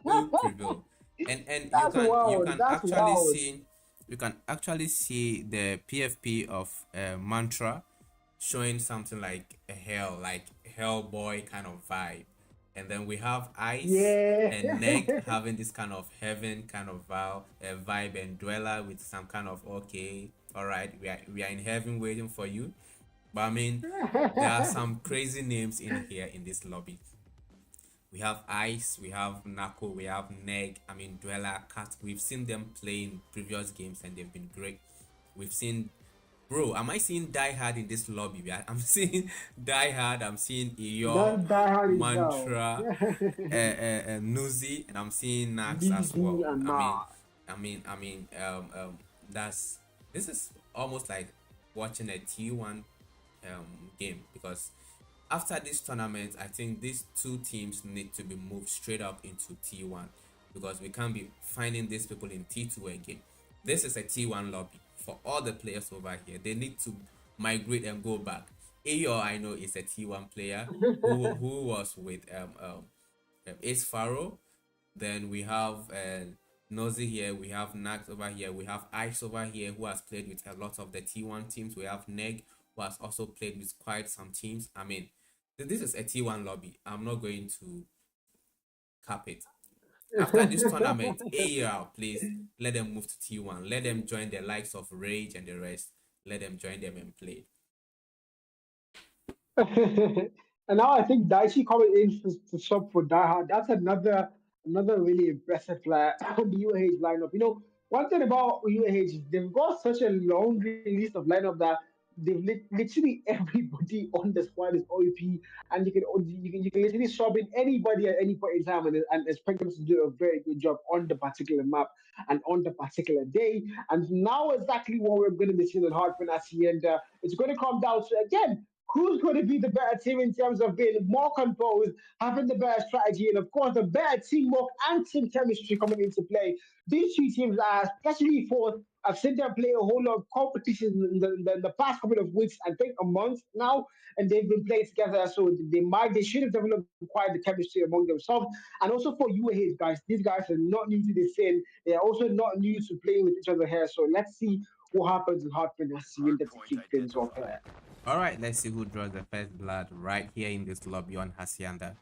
Who prevail? And you That's can you wild. can That's actually wild. see the PFP of mantra showing something like a hell, like Hellboy kind of vibe. And then we have Ice and Neg Yeah. having this kind of heaven kind of vibe, and Dweller with some kind of okay, all right, we are in heaven waiting for you. But I mean, there are some crazy names in here in this lobby. We have Ice, we have Nako, we have Neg, I mean Dweller, Cat. We've seen them play in previous games and they've been great. We've seen, bro, am I seeing Die Hard in this lobby? I'm seeing Die Hard, I'm seeing Eeyore, That's die hard himself. Mantra, Nuzi, and I'm seeing Nax as DZ well. and Nah. That's this is almost like watching a T1 game because after this tournament, I think these two teams need to be moved straight up into T1 because we can't be finding these people in T2 again. This is a T1 lobby for all the players over here. They need to migrate and go back. Ayo, I know, is a T1 player who was with Ace Faro. Then we have Nosy here, we have Nax over here, we have Ice over here who has played with a lot of the T1 teams. We have Neg who has also played with quite some teams. I mean, this is a T1 lobby. I'm not going to cap it. After this tournament, AEL, please let them move to T1. Let them join the likes of Rage and the rest. Let them join them and play. And now I think Daichi coming in to sub for Die Hard. That's another really impressive player on the UAH lineup. One thing about UAH is they've got such a long list of lineup that literally everybody on the squad is OP, and you can literally sub in anybody at any point in time and expect them to do a very good job on the particular map and on the particular day. And now exactly what we're going to be seeing on Hard Fantasy, and it's going to come down to again who's going to be the better team in terms of being more composed, having the better strategy, and of course the better teamwork and team chemistry coming into play. These two teams are especially for I've seen them play a whole lot of competitions in the past couple of weeks, I think a month now, and they've been playing together. So they should have developed quite the chemistry among themselves. And also for UAH guys, these guys are not new to this scene. They are also not new to playing with each other here. So let's see what happens in Hartman as to kick things off here. All right, let's see who draws the first blood right here in this lobby on Hacienda.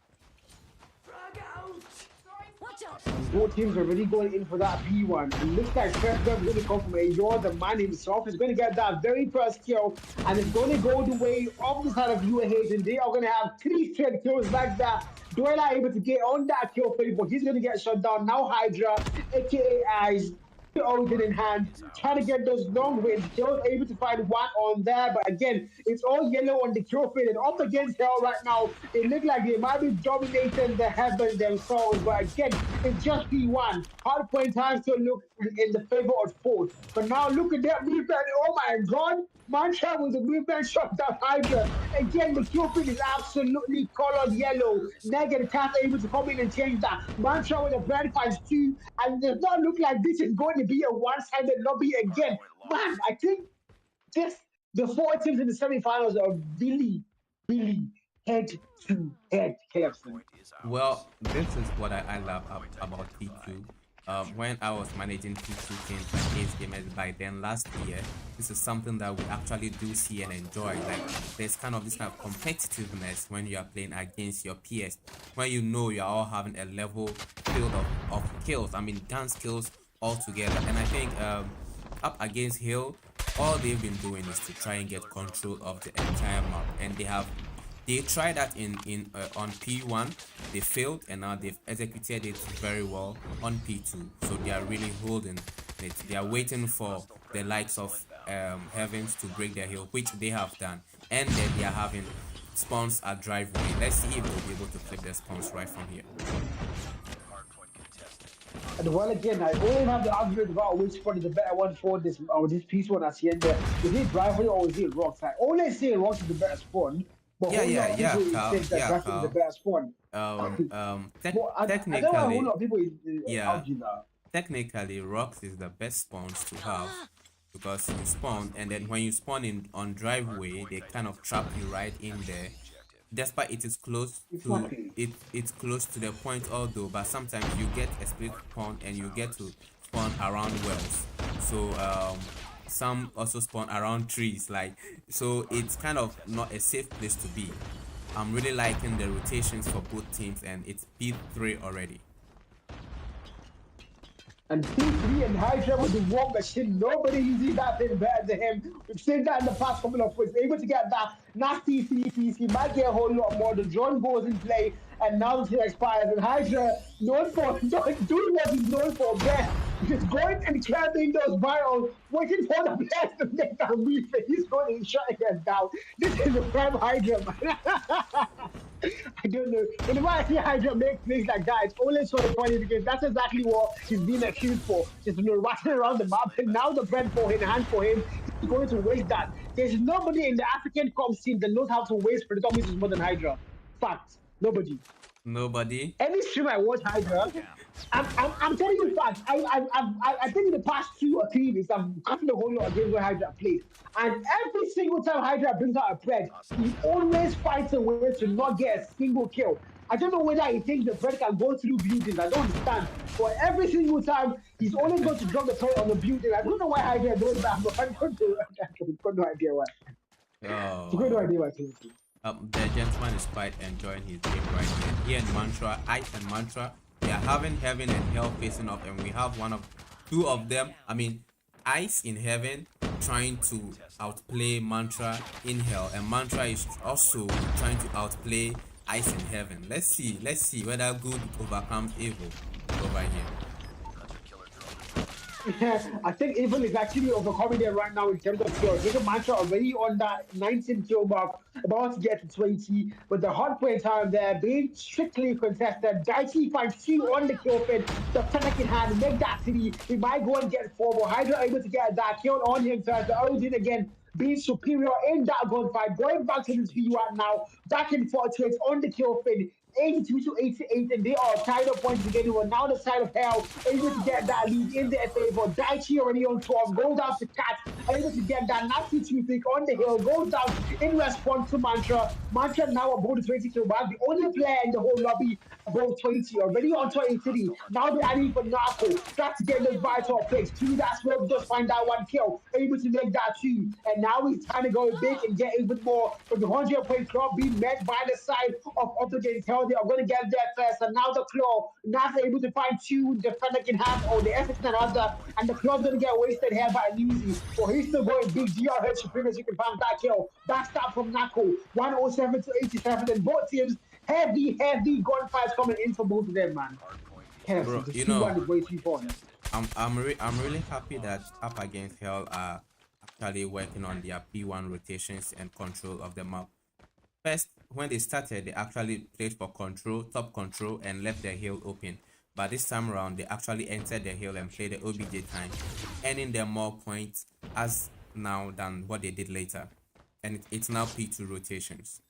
Both teams are really going in for that P1. And looks like first blood is going to come from Ayor, the man himself. Is going to get that very first kill. And it's going to go the way of the side of UAH. And they are going to have 3 straight kills like that. Dwella able to get on that kill for you, but he's going to get shut down. Now Hydra, aka Eyes, Odin in hand, trying to get those long range kills, able to find one on there, but again, it's all yellow on the kill feed and up against Hell right now. It look like they might be dominating the heavens themselves, but again, it's just P1. Hard point time still look in the favor of fourth. But now look at that movement. Oh my god! Mancha with the movement shot down Hydra. Again, the kill feed is absolutely colored yellow. Negative Cat able to come in and change that. Mancha with a brand finds 2, and it does not look like this is going to be a one-sided lobby again. Man, I think this the 4 teams in the semifinals are really head to head, KFC. Well, this is what I love about T2. when I was managing P2 teams like Ace Gamers by then last year, this is something that we actually do see and enjoy. Like there's kind of this kind of competitiveness when you are playing against your peers, when you know you're all having a level field of kills. I mean gun skills all together. And I think up against Hill, all they've been doing is to try and get control of the entire map, and they tried that in on P1, they failed, and now they've executed it very well on P2. So they are really holding it. They are waiting for the likes of Heavens to break their hill, which they have done, and then they are having spawns at driveway. Let's see if they'll be able to flip their spawns right from here. And well, again, I always have the argument about which one is the better one for this or this piece one Hacienda. Is it driveway or is it rocks? I always say rocks is the better spawn, but a Yeah, whole lot yeah, of yeah, people Carl. think that Yeah, driveway is the Carl. better spawn. But I don't know why a whole Technically, lot of people yeah, argue that. technically, rocks is the best spawns to have because you spawn, and then when you spawn in on driveway, they kind of trap you right in there. Despite it is close to Exactly. it's close to the point, although, but sometimes you get a split spawn and you get to spawn around wells. So some also spawn around trees, like, so it's kind of not a safe place to be. I'm really liking the rotations for both teams, and it's P3 already. And P3 and Hydra with the war machine, nobody uses that thing better than him. We've seen that in the past couple of weeks. Able to get that nasty CPC, he might get a whole lot more. The drone goes in play, and now the thing expires. And Hydra, known for doing what he's known for best, just going and clapping those barrels, waiting for the best to make that refit. He's going and shutting us down. This is the prime Hydra, man. I don't know. Whenever I see Hydra make plays like that, it's always sort of funny because that's exactly what he's been accused for. Just rushing around the map, and now the bread for him, the hand for him, he's going to waste that. There's nobody in the African comms team that knows how to waste predominance more than Hydra. Fact. Nobody. Nobody. Any stream I watch Hydra, I'm telling you facts. I think in the past 2 or 3 weeks, I've gotten a whole lot of games where Hydra plays. And every single time Hydra brings out a pred, he always finds a way to not get a single kill. I don't know whether he thinks the pred can go through buildings. I don't understand. But every single time, he's always going to drop the pred on the building. I don't know why Hydra does that, but I've got no idea why. I've got no Oh. idea why. The gentleman is quite enjoying his game right here. Here in Mantra, Ice and Mantra, we are having Heaven and Hell facing off, and we have two of them. I mean, Ice in Heaven trying to outplay Mantra in Hell, and Mantra is also trying to outplay Ice in Heaven. Let's see whether good overcomes evil over here. I think Evil is actually overcoming them right now in terms of kills. Look at Mantra already on that 19 kill mark, about to get to 20, with the hard point time there being strictly contested. Daichi finds 2 on the kill feed, the Fennec in hand, make that 3. He might go and get 4, but Hydra able to get that kill on him first. The Odin again being superior in that gunfight. Going back to this P1 now, back in 4 trades on the kill feed. 82 to 88, and they are tied up points together. Well, now the side of Hell able to get that lead in their favor. Daichi already on 12, goes down to Cat, able to get that nasty 2-pick on the hill, goes down in response to Mantra. Mantra now above the 20 kill mark, the only player in the whole lobby above 20, already on 23. Now they're adding for Narco, trying to get those vital picks. 2, that's where just find that 1 kill, able to make that 2. And now he's trying to go big and get even more. But the 100-point club being met by the side of Uppergate Hell. They are going to get there first, and now the claw not able to find 2 defender can have, or the Essex and other, and the claw's going to get wasted here by Lucy. But he's still going big. GR hurts supremacy, you can find that kill. Backstab from Nako, 107 to 87, and both teams heavy gunfights coming in for both of them, man. Yes, Bro, the you 2-1 know, is way too far. I'm really happy that Up Against Hell are actually working on their P1 rotations and control of the map. First, when they started, they actually played for control, top control, and left the hill open. But this time around, they actually entered the hill and played the OBJ time, earning them more points as now than what they did later. And it's now P2 rotations.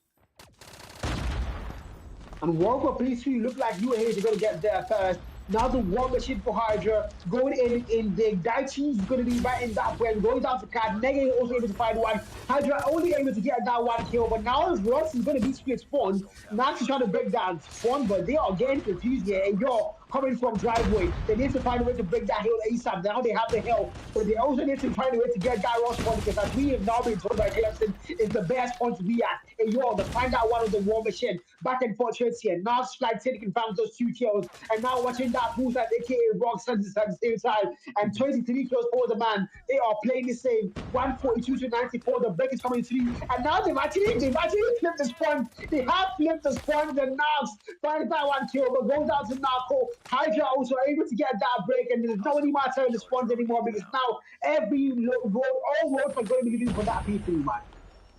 And Walker, please, you look like you were here. You're going to get there first. Now the war machine for Hydra going in big. Daichi is going to be right in that brand, going down to Cat. Nega also able to find one. Hydra only able to get that one kill, but now Ross is going to be split spawn. Max is trying to break down spawn, but they are getting confused here. And you're coming from driveway. They need to find a way to break that hill ASAP. Now they have the hill, but they also need to find a way to get that Ross spawn because as we have now been told by Clemson, is the best point to be at. And you're to find out one of the war machine back and forth trades here. Now Slide City can find those 2 kills, and now watching that boost at aka Rock Senses at the same time, and 23 kills for the man. They are playing the same 142 to 94. The break is coming through, and now they've actually flipped the spawn. They have flipped the spawn. The Knobs finds that one kill, but goes down to Narco. Hydra also able to get that break, and there's no any matter in the spawns anymore because now every road, all roads are going to be leading for that P3 man.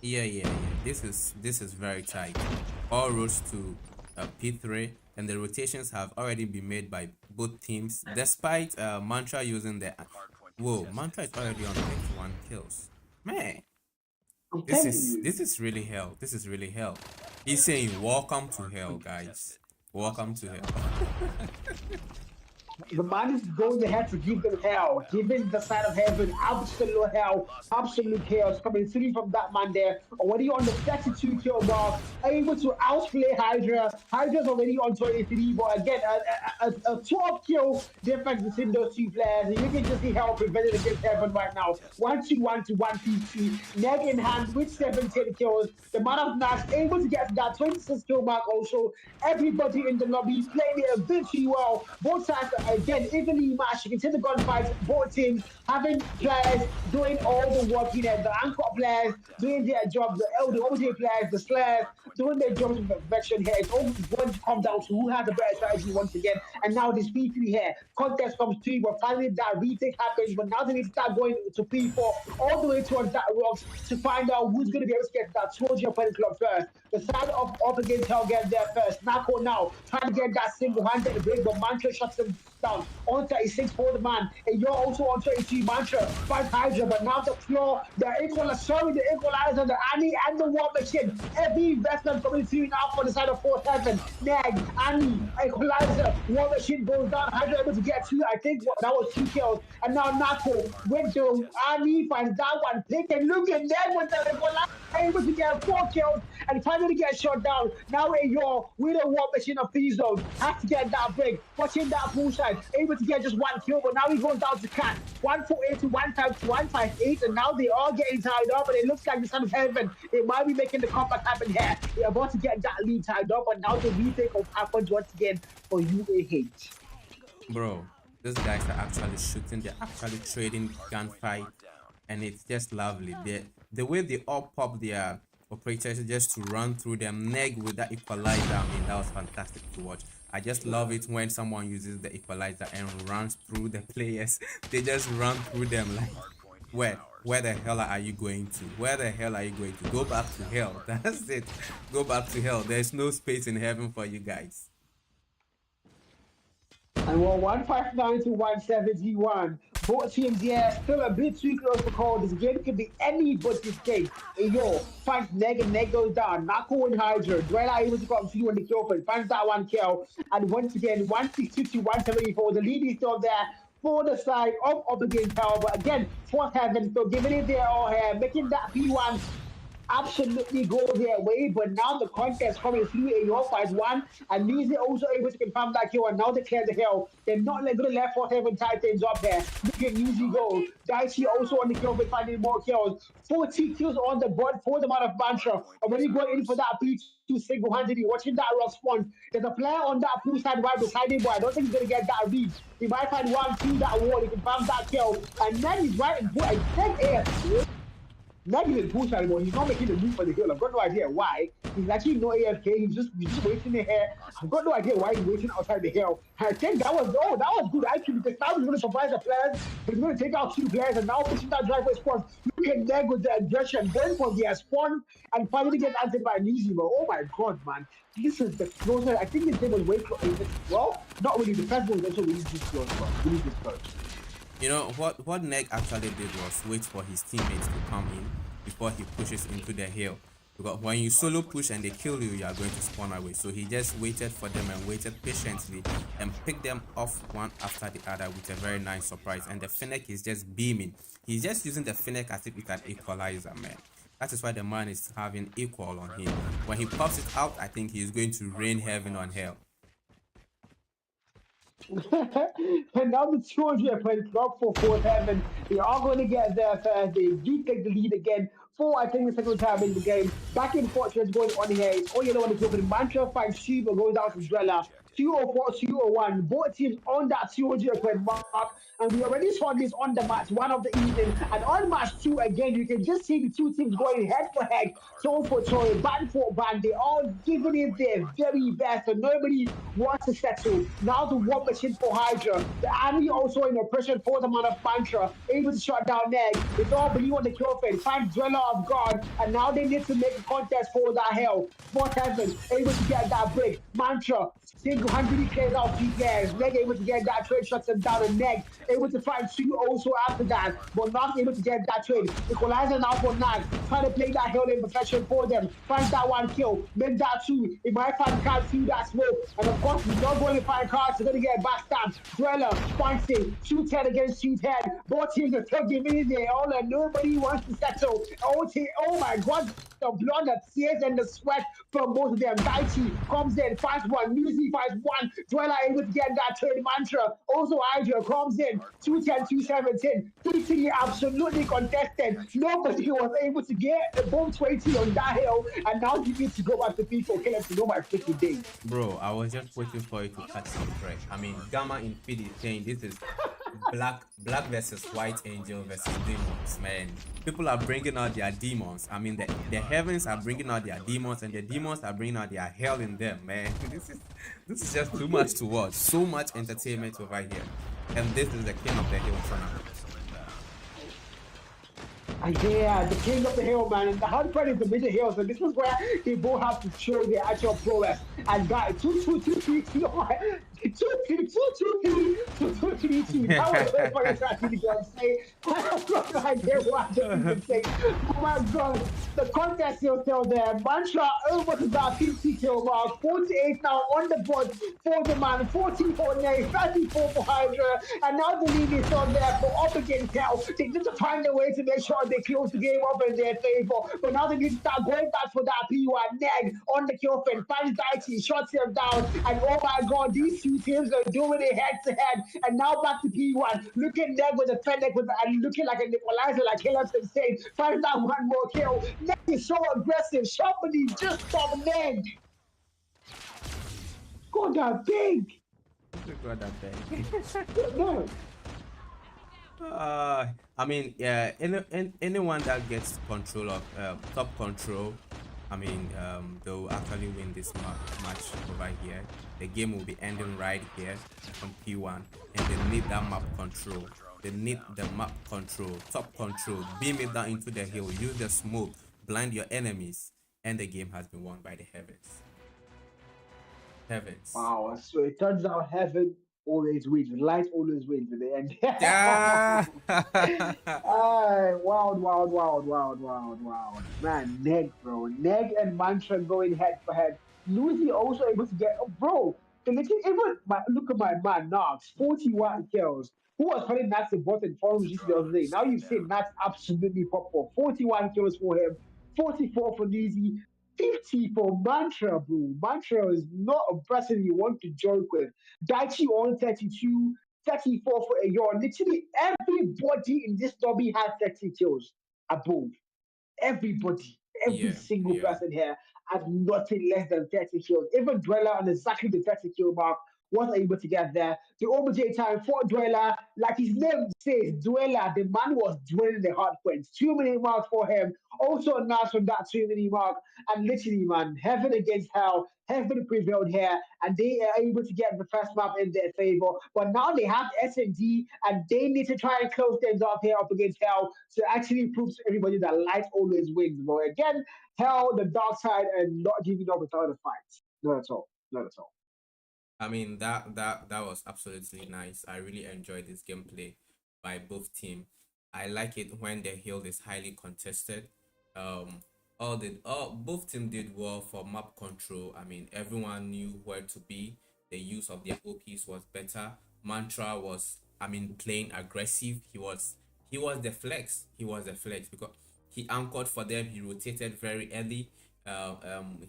Yeah. This is very tight. All roads to P3, and the rotations have already been made by both teams. Despite Mantra using the whoa, Mantra is already on 21 kills. Man, I'm this telling is you. this is really hell. This is really hell. He's saying, "Welcome to hell, guys. Welcome to hell." The man is going ahead to give them hell, giving the side of heaven absolute hell, absolute chaos coming through from that man there. Already on the 32 kill mark, able to outplay Hydra. Hydra's already on 23, but again, a 12 kill difference between those two players. You can just see hell prevented against heaven right now. 1-2-1 to 1-2-3. Neck in hand with 17 kills. The man of Nash able to get to that 26 kill mark also. Everybody in the lobby playing it a bit too well. Both sides again evenly matched. You can see the gunfights, both teams having players doing all the work here. The anchor players doing their job, the OJ players, the slayers doing their jobs with perfection here. It's all going to come down to who has the better strategy once again. And now this P3 here, contest comes 3, but finally that retake happens. But now they need to start going to P4 all the way towards that rocks to find out who's going to be able to get that soldier opponent club first. The side of up against Hell get there first. Nako now trying to get that single-handed break, but Mantra shuts him down. On 36 for the man, and you're also on 23. Mantra fights Hydra, but now the floor, the equalizer, the Annie and the War Machine. Every investment coming through now for the side of 4-7. Nag, Annie, equalizer, War Machine goes down. Hydra able to get 2. I think that was 2 kills. And now Nako with the Annie finds that one. Pick and look at that with the equalizer. Able to get 4 kills and finally get shot down. Now you're with a War Machine of P-Zone. Has to get that break. Watching that pool side. Able to get just 1 kill, but now he goes down to Cat. 148 to 158, and now they are getting tied up, and it looks like the Son of Heaven. They might be making the comeback happen here. They're about to get that lead tied up, but now the retake of happens once again for UAH. Bro, those guys are actually shooting. They're actually trading gunfight, and it's just lovely. The way they all pop their operators just to run through them, neg with that equalizer. I mean, that was fantastic to watch. I just love it when someone uses the equalizer and runs through the players. They just run through them like, where the hell are you going to? Where the hell are you going to? Go back to hell. That's it. Go back to hell. There's no space in heaven for you guys. And we're 159 to 171. Both teams, yeah, still a bit too close to call. This game could be anybody's game. Hey, yo, finds Neg and Neg goes down. Nako and Hydra. Dwella able to come through on the kill, but finds that 1 kill. And once again, 162 to 174. The lead is still there for the side of up against Hell. But again, 4-7, so giving it their all here, making that P1 absolutely go their way, but now the contest coming through a your 5-1, and Nizi also able to confirm that kill, and now they clear the hill. They're not going to let 4-7 tie things up there. Look at Nizi go. Daichi also on the kill, but finding more kills. 40 kills on the board for the man of Mantra. And when you go in for that P2 single-handedly, watching that rock spawn, there's a player on that pool side right beside him, but I don't think he's going to get that read. He might find 1 through that wall, he confirms that kill, and then he's right in put a dead air. Not even push anymore. He's not making the move for the hill. I've got no idea why. He's actually no AFK. He's just waiting here. I've got no idea why he's waiting outside the hill. And I think that was good actually, because now he's going to surprise the players. He's going to take out 2 players, and now pushing that driveway spawn. Look at Neg with the aggression, going for the spawn, and finally get answered by Nizima. Oh my god, man. This is the closer. I think this game was way closer. Well, not really. The first one was also really this close, but really this close. You know what Neg actually did was wait for his teammates to come in before he pushes into the hill. Because when you solo push and they kill you, you are going to spawn away. So he just waited for them and waited patiently and picked them off one after the other with a very nice surprise. And the Fennec is just beaming. He's just using the Fennec as if it's an equalizer, man. That is why the man is having equal on him. When he pops it out, I think he's going to rain heaven on hell. And now the children are playing club for fourth heaven. They are going to get there first. They do take the lead again for, I think, the second time in the game. Back and forth what's going on here. It's all yellow on the field. Mantra finds Shiva, goes out to Dweller. 204, 201. Both teams on that 200 point mark. And we already saw this on the match one of the evening. And on match two, again, you can just see the two teams going head for head, toe for toe, band for band. They all giving it their very best. And nobody wants to settle. Now the one machine for Hydra. The army also in oppression for the man of Mantra, able to shut down Neg. It's all believe on the kill fed, find Dweller of God, and now they need to make a contest for that hell. Fourth heaven, able to get that break. Mantra single-handedly clears out three players. Neg able to get that trade, shuts them down, and Neg able to find two also after that, but not able to get that trade. Equalizer now for Nag, trying to play that hell in perfection for them. Finds that one kill, make that two. It might find cards through that smoke, and of course, we don't go and find cards. They're gonna get backstabbed. Dweller, Fancy, 210 against 210. Both teams are still giving it their all, and nobody wants to settle. Oh my God, the blood, the tears, and the sweat from both of them. Daichi comes in, fights one. Musi fights one. Dweller able to get that trade mantra. Also, Hydra comes in, 210, 217. 3 absolutely contested. Nobody was able to get above 20 on that hill, and now you need to go back to people. Caleb, to know my freaking days. Bro, I was just waiting for you to catch some fresh. I mean, Gamma in feed is saying this is black versus white angel versus demons, man. People are bringing out their demons. I mean, the heavens are bringing out their demons, and the demons are bringing out their hell in them, man. This is just too much to watch. So much entertainment over here, and this is the king of the hill tournament. Yeah, the king of the hill, man. And the hard part is the middle hills. And this is where they both have to show their actual prowess. And got 2-2-2-3-2. That was the funny trying to say. I have no idea what I even say. Oh my God. The contest is still there. Mantra over to that 50 kill mark. 48 now on the board for the man. 14 for Nate. 34 for Hydra. And now the lead is on there for up against Hell. They need to find a way to make sure they close the game up in their favor. But now they need to start going back for that P1. Neg on the kill fin. Finds Daichi. Shuts him down. And oh my God, these two teams are doing it head to head. And now back to P1. Looking Neg with a Fennec with and looking like an equalizer, like Caleb said. Finds that one more kill. Neg is so aggressive. Somebody just stop Neg. God, that big. God, that bad. No. I mean, yeah, anyone that gets control of top control, I mean, they'll actually win this match over here. The game will be ending right here from P1, and they need that map control. They need the map control, top control. Beam it down into the hill. Use the smoke, blind your enemies, and the game has been won by the heavens. Heavens. Wow, so it turns out heaven always wins. Light always wins in the end. Yeah. Wild, wild, wild, wild, wild, wild. Man, Neg, bro. Neg and Mantra going head for head. Lucy also able to get, oh, bro. Even look at my man, Knox, 41 kills. Who was calling Nats a bot in forums just the other day? Now you've seen Nats absolutely pop for 41 kills for him, 44 for Lucy, 50 for Mantra, bro. Mantra is not a person you want to joke with. Daichi on 32, 34 for Ayor. Literally everybody in this lobby has 30 kills above. Everybody, every Yeah, single yeah. person here had nothing less than 30 kills. Even Dweller on exactly the 30 kill mark was able to get there. The OBJ time for Dweller, like his name says, Dweller, the man was dwelling the hard points. 2 minute mark for him. Also announced from that 2 minute mark. And literally, man, heaven against hell. Heaven prevailed here, and they are able to get the first map in their favor. But now they have SMD, and they need to try and close things off here up against hell to actually prove to everybody that light always wins. But again, hell, the dark side, and not giving up without a fight. Not at all. Not at all. I mean that was absolutely nice. I really enjoyed this gameplay by both team. I like it when the hill is highly contested. Um, all both team did well for map control. I mean, everyone knew where to be. The use of their OPs was better. Mantra was, I mean, playing aggressive. He was the flex. He was the flex because he anchored for them. He rotated very early.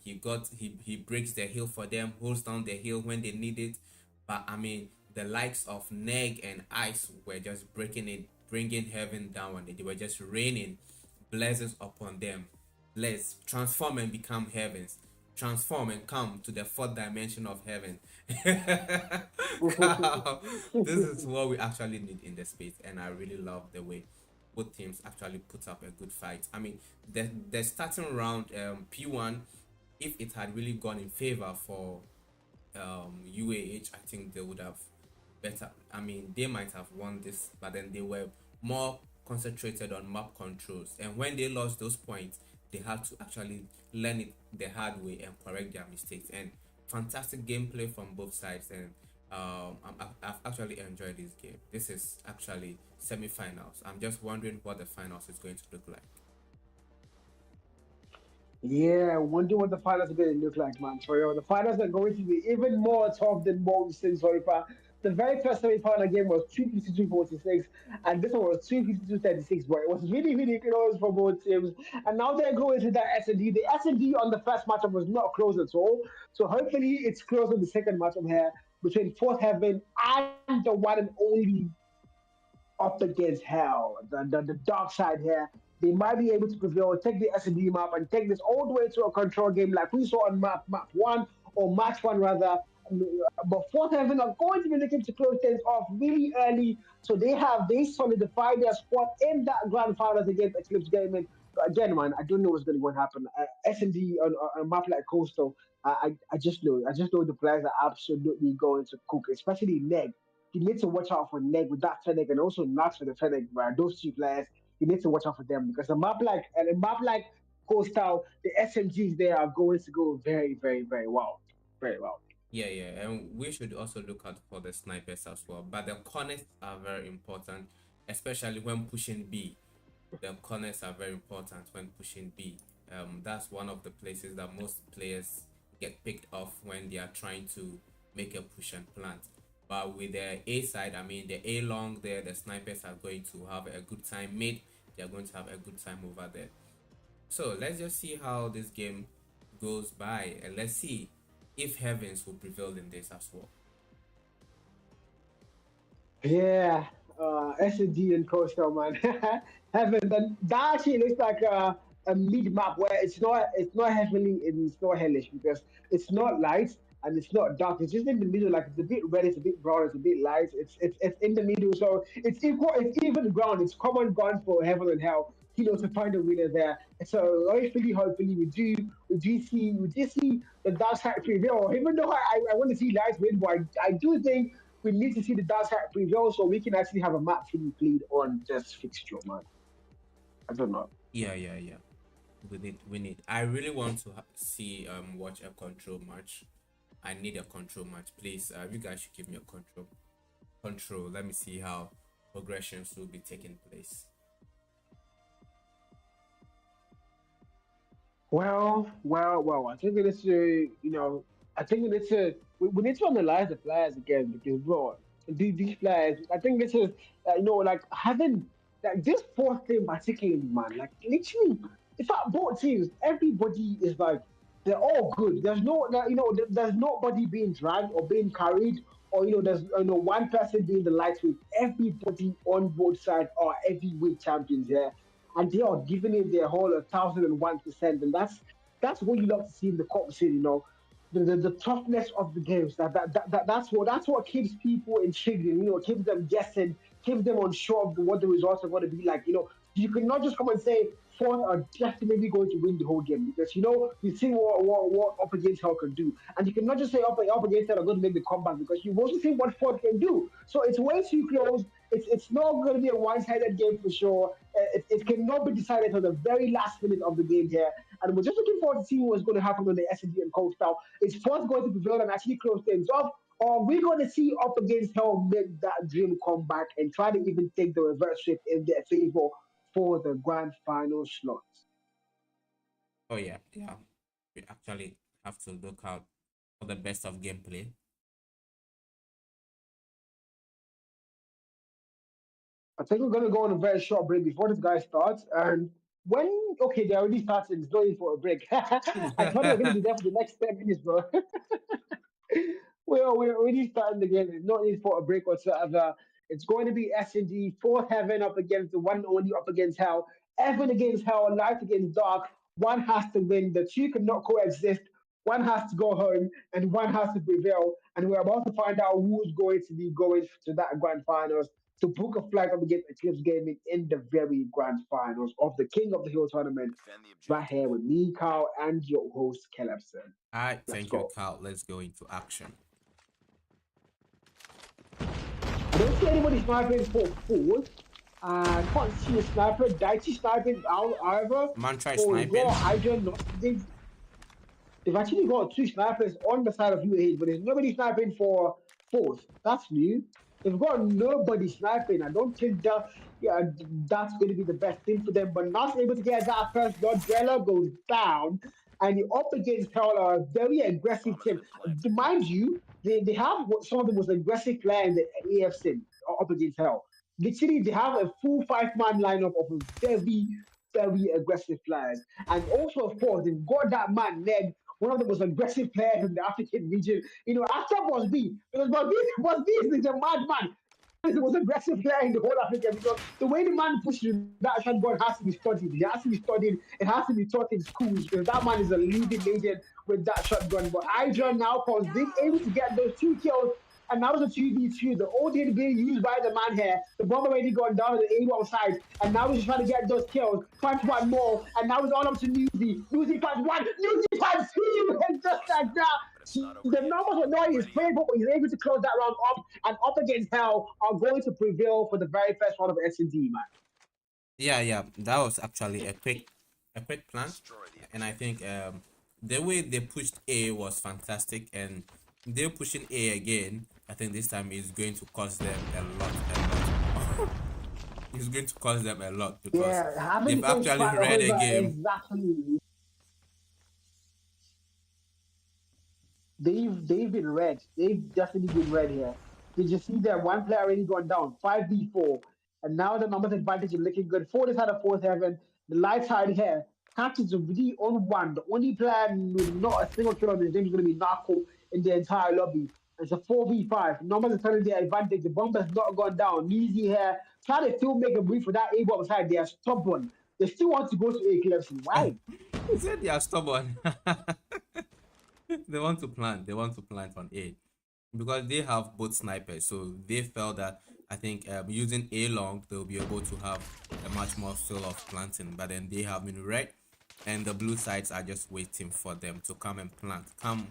He breaks the hill for them, holds down the hill when they need it. But I mean, the likes of Neg and Ice were just breaking it, bringing heaven down on it. They were just raining blessings upon them. Let's transform and become heavens. Transform and come to the fourth dimension of heaven. This is what we actually need in the space, and I really love the way both teams actually put up a good fight. I mean, the starting round, P1, if it had really gone in favor for UAH, I think they would have better. I mean, they might have won this, but then they were more concentrated on map controls. And when they lost those points, they had to actually learn it the hard way and correct their mistakes. And fantastic gameplay from both sides. And I've actually enjoyed this game. This is actually semi-finals. I'm just wondering what the finals is going to look like. Yeah, I wonder what the finals are going to look like, man. For real. The finals are going to be even more tough than what we've seen so far. The very first semi-final game was 252-46, and this one was 252-36, but it was really, really close for both teams. And now they're going to that S&D. The S&D on the first matchup was not close at all. So hopefully it's close on the second matchup here between Fourth Heaven and the one and only up against hell, the dark side here. They might be able to prevail, take the S&D map and take this all the way to a control game like we saw on map one or match one rather. But Fourth Heaven are going to be looking to close things off really early, so they solidified their spot in that grand finals against Eclipse Gaming. But again, man, I don't know what's going to happen. S&D on a map like Coastal, I just know the players are absolutely going to cook, especially Neg. You need to watch out for Neg with that Fennec and also Knox for the Fennec, bro. Those two players, you need to watch out for them because a map like Coastal, the SMGs there are going to go very, very, very well. Very well. Yeah, yeah, and we should also look out for the snipers as well. But the corners are very important, especially when pushing B. The corners are very important when pushing B. That's one of the places that most players get picked off when they are trying to make a push and plant. But with the A side, I mean the A long there, the snipers are going to have a good time. Mid, they are going to have a good time over there. So let's just see how this game goes by, and let's see if Heavens will prevail in this as well. Yeah, S&D and Coastal, man. Heaven. That actually looks like a mid map where it's not heavily it's not hellish because it's not light and it's not dark. It's just in the middle, like it's a bit red, it's a bit brown, it's a bit light. It's in the middle, so it's equal. It's even ground. It's common ground for heaven and hell. To find a winner there. So hopefully we do see the dark side prevail. Even though I want to see light win, but I do think we need to see the dark side prevail so we can actually have a match fully played on this fixture, man. I don't know. Yeah, yeah, yeah. We need. I really want to see watch a control match. I need a control match, please. You guys should give me a control. Let me see how progressions will be taking place. Well. I think we need to, I think we need to analyze the players again because, bro, these players, I think this is, like having like this fourth team particularly, man. Like literally, in fact, both teams, everybody is like they're all good. There's no, there's nobody being dragged or being carried. Or there's one person being the lightweight. Everybody on both sides are heavyweight champions here and they are giving it their whole 1,001%, and that's what you love to see in the competition. The toughness of the games. That's what keeps people intrigued. And, keeps them guessing, keeps them unsure of what the results are going to be like. You cannot just come and say Ford are definitely going to win the whole game because you see what Up Against Hell can do, and you cannot just say Up Against Hell are going to make the comeback because you've also seen what Ford can do. So it's way too close. It's not going to be a one-sided game for sure. It cannot be decided on the very last minute of the game here, and we're just looking forward to seeing what's going to happen on the S&D and Cold Style. Is Ford going to prevail and actually close things off? Or are we going to see Up Against Hell make that dream come back and try to even take the reverse shift in their favor for the grand final slots? Oh yeah, yeah. We actually have to look out for the best of gameplay. I think we're gonna go on a very short break before this guy starts. And when okay, they already started. It's going for a break. I thought we were gonna be there for the next 10 minutes, bro. We're already starting the game. There's no need for a break whatsoever. It's going to be S&D, fourth heaven up against the one and only up against hell. Heaven against hell, light against dark. One has to win. The two cannot coexist. One has to go home and one has to prevail. And we're about to find out who's going to be going to that grand finals to book a flight up against Eclipse Gaming in the very grand finals of the King of the Hill tournament. Right here with me, Carl, and your host, CALEBESON. Alright, Let's thank you, go. Carl. Let's go into action. I don't see anybody sniping for fourth. I can't see a sniper. Daichi sniping out either. Mantra is For we've sniping. got Hydra not they've actually got two snipers on the side of UAH, but there's nobody sniping for fourth. That's new. They've got nobody sniping. I don't think that yeah, that's going to be the best thing for them. But not able to get that first blood, Dweller goes down, and you're up against Hell, a very aggressive team. Mind you, they have some of the most aggressive players in the AFC up against Hell. Literally, they have a full five-man lineup of a very, very aggressive players. And also, of course, they've got that man, Ned, one of the most aggressive players in the African region. You know, after Boss B, because Boss B is a madman. He's the most aggressive player in the whole Africa because the way the man pushes that shotgun has to be studied. It has to be studied. It has to be taught in schools because that man is a living legend with that shotgun. But Hydra now, because being able to get those two kills, and now it's a 2v2. The old hit being used by the man here. The bomb already gone down to the A1 side. And now he's trying to get those kills. Punch one more. And now it's all up to Newsy. Newsy punch one. Newsy punch two. And just like that. The numbers were not in his favor, but he's able to close that round up. And up against Hell are going to prevail for the very first round of S&D, man. Yeah, yeah. That was actually a quick plan. And I think the way they pushed A was fantastic, and they're pushing A again. I think this time is going to cost them a lot, a lot. It's going to cost them a lot because Yeah, having they've the coach actually fight read a over game. exactly. They've been red. They've definitely been red here. Did you see that one player already gone down? 5v4. And now the numbers advantage is looking good. Ford has had a fourth heaven. The light side here. Captain's really on one. The only player with not a single kill on his name is going to be Narco in the entire lobby. It's a 4v5. Numbers are telling their advantage. The bomb has not gone down. Easy here. Try to still make a brief for that A-bomb side. They are stubborn. They still want to go to A Clemson. Why? He said they are stubborn. They want to plant. They want to plant on A because they have both snipers. So they felt that I think using A long, they'll be able to have a much more feel of planting. But then they have been red, and the blue sides are just waiting for them to come and plant. Come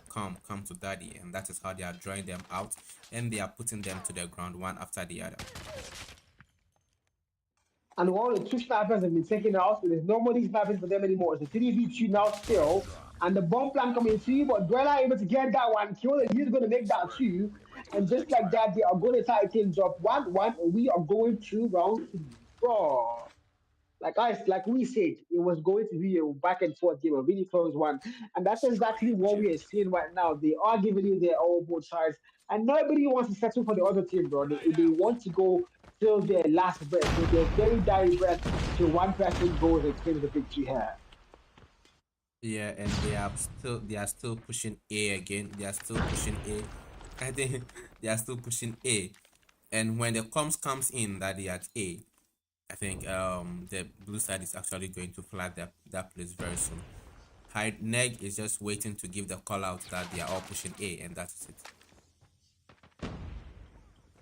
to daddy, and that is how they are drawing them out, and they are putting them to the ground one after the other. And while the two snipers have been taken out, so there's nobody sniping for them anymore. It's a 3v2 now still. And the bomb plan coming through, but Dweller able to get that one kill, and he's going to make that two. And just like that, they are going to tie things up 1-1, and we are going to round three. Bro, like we said, it was going to be a back and forth game, a really close one. And that's exactly what we are seeing right now. They are giving you their all both sides. And nobody wants to settle for the other team, bro. They want to go till their last breath, till their very dying breath, till one person goes and claims the victory here. Yeah, and they are still pushing A again. They are still pushing A. I think they are still pushing A. And when the comms comes in that they are at A, I think the blue side is actually going to flag that place very soon. Hide Neg is just waiting to give the call out that they are all pushing A, and that's it.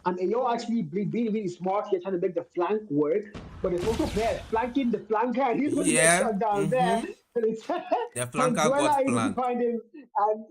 And you're actually being really smart here, trying to make the flank work. But there's also players flanking the flanker, and he's going to get Yeah. shot down there. And it's The and flanker Dweller got able to flanked. find him. And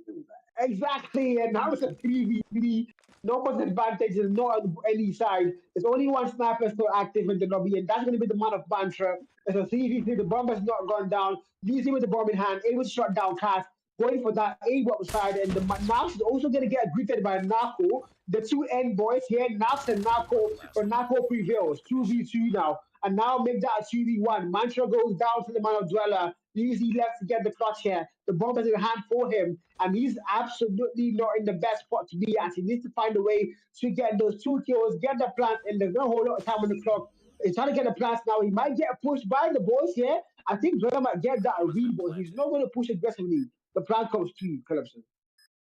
exactly, and now it's a 3v3. Numbers advantage is not on any side. There's only one sniper still active in the lobby, and that's going to be the man of Bantra. It's a 3v3. The bomb has not gone down. Using with the bomb in hand, able to shut down Cat. Going for that A-Wop side, and the Naps is also going to get greeted by Narco. The two end boys here, Naps and Narco, but Narco prevails. 2v2 now. and now make that a 2v1. Mantra goes down to the man of Dweller. Usually left to get the clutch here. The bomb is in hand for him, and he's absolutely not in the best spot to be at. He needs to find a way to get those 2 kills, get the plant, and there's no whole lot of time on the clock. He's trying to get the plants now. He might get pushed by the boys here. I think Dweller might get that read, but he's not going to push aggressively. The plant comes to you, Calypso.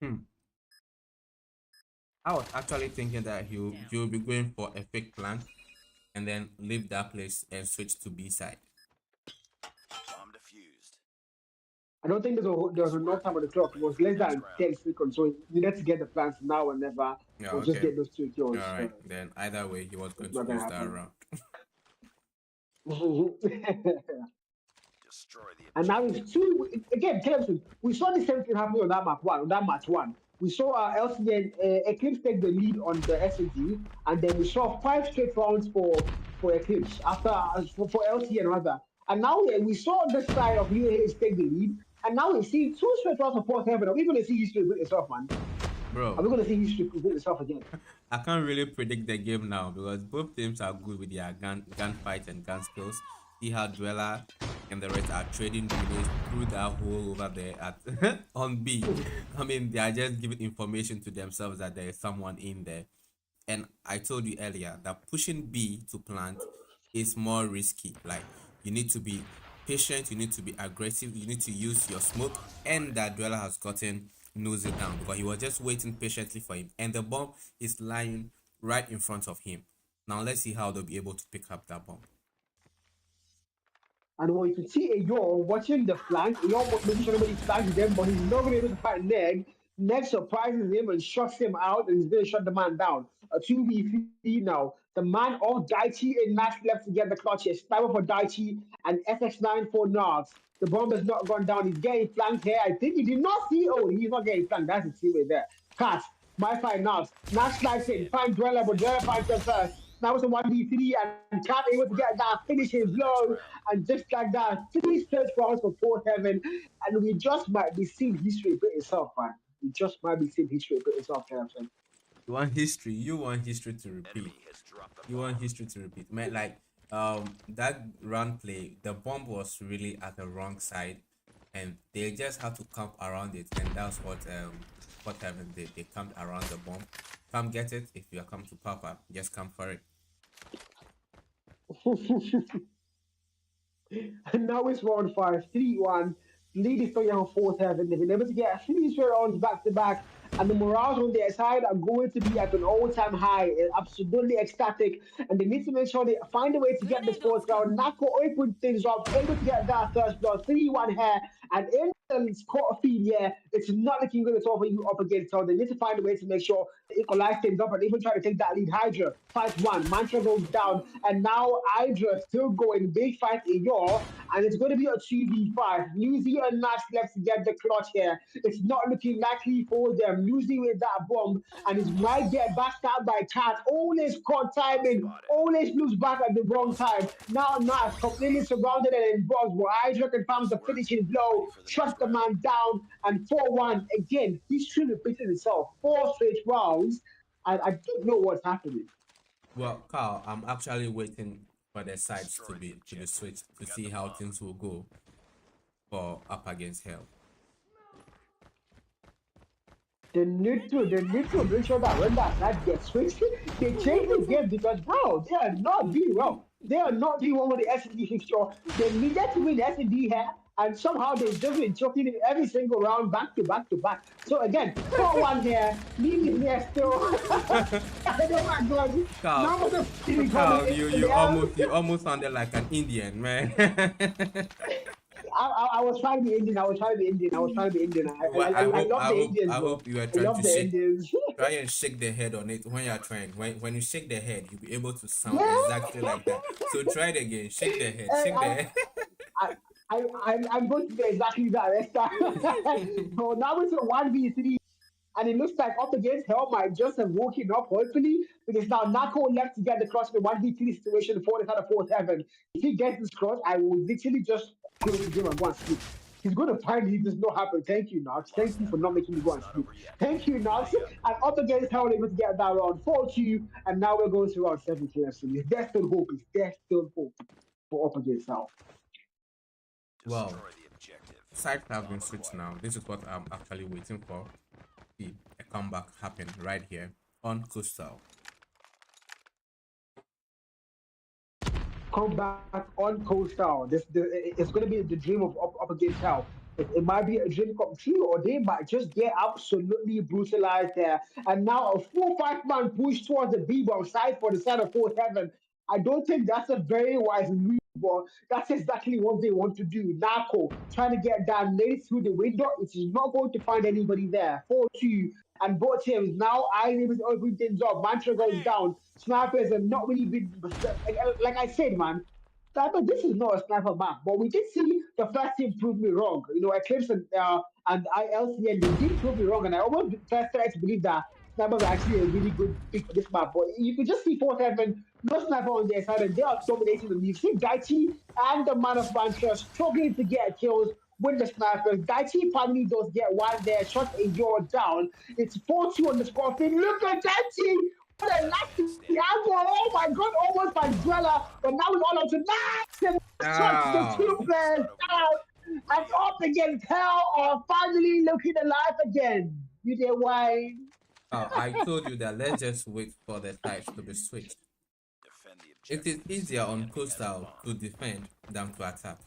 Hmm. I was actually thinking that he'll be going for a fake plant and then leave that place and switch to B side. Bomb defused. I don't think there was enough time on the clock. It was less than 10 seconds, so he needed to get the plants now and never, Yeah, or just okay. get those 2 kills. All right. Then either way, he was going It's to not gonna lose that happen. round. Destroy the And now it's two again. Clemson. We saw the same thing happening on that map one. On that match one, we saw LCN Eclipse take the lead on the SNG, and then we saw 5 straight rounds for Eclipse after for LCN rather. And now we saw this side of UAH take the lead, and now we see 2 straight rounds of fourth heaven. Are we going to see history repeat itself, man? Bro, Are we going to see history repeat itself again? I can't really predict the game now because both teams are good with their gunfight and gun skills. See how Dweller and the rest are trading videos through that hole over there at on B. I mean, they are just giving information to themselves that there is someone in there. And I told you earlier that pushing B to plant is more risky. Like, you need to be patient, you need to be aggressive, you need to use your smoke, and that Dweller has gotten nose it down because he was just waiting patiently for him, and the bomb is lying right in front of him. Now let's see how they'll be able to pick up that bomb. And when you can see Ayor watching the flank, Ayor making sure nobody flanks them, but he's not going to be able to fight Neg. Neg surprises him and shuts him out, and he's going to shut the man down. A 2v3 now. The man of Daichi and Nash left to get the clutch here. Sniper for Daichi and SX9 for Nox. The bomb has not gone down. He's getting flanked here. I think he did not see. Oh, he's not getting flanked. That's his teammate there. Cat, my fight Nox. Nash slides in. Find Dweller, but Dweller finds him first. Now it's a 1v3 and Cat able to get that finishing blow, and just like that, 3 straight rounds for fourth heaven, and we just might be seeing history repeat itself, man. We just might be seeing history repeat itself, Captain. You want history? You want history to repeat? enemy has dropped the You want bomb. history to repeat? Man, like that run play, the bomb was really at the wrong side, and they just had to camp around it, and that's what happened. They camped around the bomb. Come get it if you are come to Papa. Just come for it. And now it's round 5, 3-1. Lead is still on fourth heaven. They've been able to get 3 straight rounds back to back. And the morals on their side are going to be at an all-time high, absolutely ecstatic. And they need to make sure they find a way to get this fourth round. Nako opened things up, able to get that first blood, 3-1 here. And in the quarter feed, yeah, it's not looking good at all for you up against. So they need to find a way to make sure they equalize things up and even try to take that lead. Hydra, 5-1. Mantra goes down. And now Hydra still going. Big fight in your, and it's going to be a 2v5. Newsy and Nash left to get the clutch here. It's not looking likely for them. Newsy with that bomb, and it might get backed out by Cat. Always caught timing, always looks back at the wrong time. Now Nash completely surrounded and involved, but Hydra confirms the finishing blow, shuts the man down, and 4-1 again. History repeating itself. 4 straight rounds, and I don't know what's happening. Well, Carl, I'm actually waiting for the sides to be switched to see how things will go for up against Hell. They need to make sure that when that side gets switched, they change the game because bro, they are not doing well. They are not doing well with the SD fixture. They needed to win SD here, and somehow they've just been choking it every single round back to back to back. So again, 4-1 here, lead is here still. I don't my God. Carl, you almost sounded like an Indian, man. I was trying to be Indian. I was trying to be Indian. I love the Indians. I bro. hope you are I trying love to the shake, Indians. try and shake the head on it when you're trying. When you shake the head, you'll be able to sound Yeah. exactly like that. So try it again. Shake the head. Shake the head. I'm going to do exactly that next time. So now it's a 1v3, and it looks like up against Hell might just have woken up, hopefully, because now Nako left to get the cross in the 1v3 situation for the fourth heaven. If he gets this cross, I will literally just close the game and go and sleep. He's going to finally this not happen. Thank you, Knox. Thank you for not making me go It's and not sleep. over yet. Thank you, Knox. Ready up. And up against how they're going to get that round 4-2, and now we're going to round 7 KFC. Is there still hope? Is there still hope for up against how? Well, Destroy the objective. sides have been Bomb switched acquired. now. This is what I'm actually waiting for. See a comeback happen right here on Coastal. Come back on Coastal. It's going to be the dream of up against hell. It might be a dream come true, or they might just get absolutely brutalized there. And now a 4-5 man push towards the B-bomb side for the side of 4-7. I don't think that's a very wise move, but that's exactly what they want to do. Narco trying to get down late through the window. It is not going to find anybody there. 4-2. And both teams now eyeing him to open things up. Mantra goes Grenade! down. Snipers have not really been like I said, man. Sniper, this is not a sniper map, but we did see the first team prove me wrong. You know, Eclipse and ILCN, they did prove me wrong, and I almost first started to believe that snipers are actually a really good pick for this map. But you could just see 4-7, no sniper on their side, and they are dominating them. You see Daichi and the man of Mantra struggling to get kills with the snipers. Daichi finally does get one there, shot a yard down. It's 4-2 on the score thing. Look at Daichi! What a nasty angle! Oh my god, almost by Dweller, but now it's all up to Max! And shuts the two Oh, players down, and up against Hell are finally looking alive again. You know why? oh, I told you that let's just wait for the sides to be switched. Defend the It is objective. easier on Enemy has the Coastal bomb. to defend than to attack.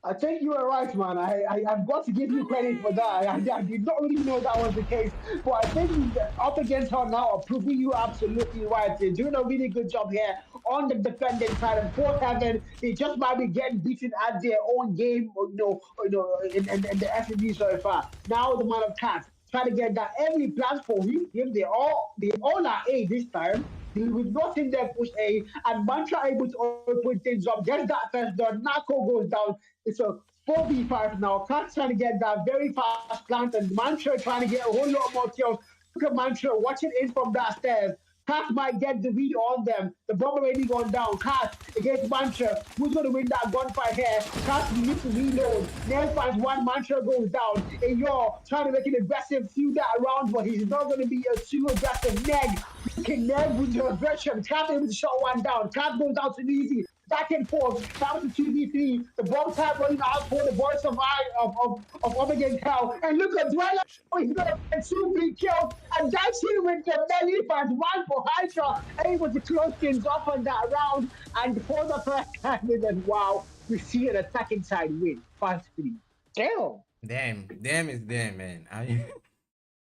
I think you are right, man. I've got to give you credit for that. I did not really know that was the case, but I think up against her now are proving you absolutely right. They're doing a really good job here on the defending side. And 4-7, they just might be getting beaten at their own game, in the SMB so far. Now the man of cats trying to get that every plans for him. They all are A this time. We've not seen them push A, and Mantra able to open things up. Gets that first done. Nako goes down. It's a 4v5 now. Cat trying to get that very fast plant, and Mantra trying to get a whole lot more kills. Look at Mantra watching in from that stairs. Cat might get the lead on them. The bomb already gone down. Cat against Mantra. Who's going to win that gunfight here? Cat needs to reload. Nail finds one. Mantra goes down. And you're trying to make it aggressive through that round, but he's not going to be a too aggressive. Neg. Neg with the aggression. Cat able to shut one down. Cat goes down to easy. Back and forth. That was a 2v3. The bomb type running out for the boys of up against Hell. And look at Dweller. He's going to get 2 big kills. And that's him with the melee finds one for Hydra. Able to close things off on that round. And for the first time in a while, we see an attacking side win. 5-3. Damn. Damn is damn, man.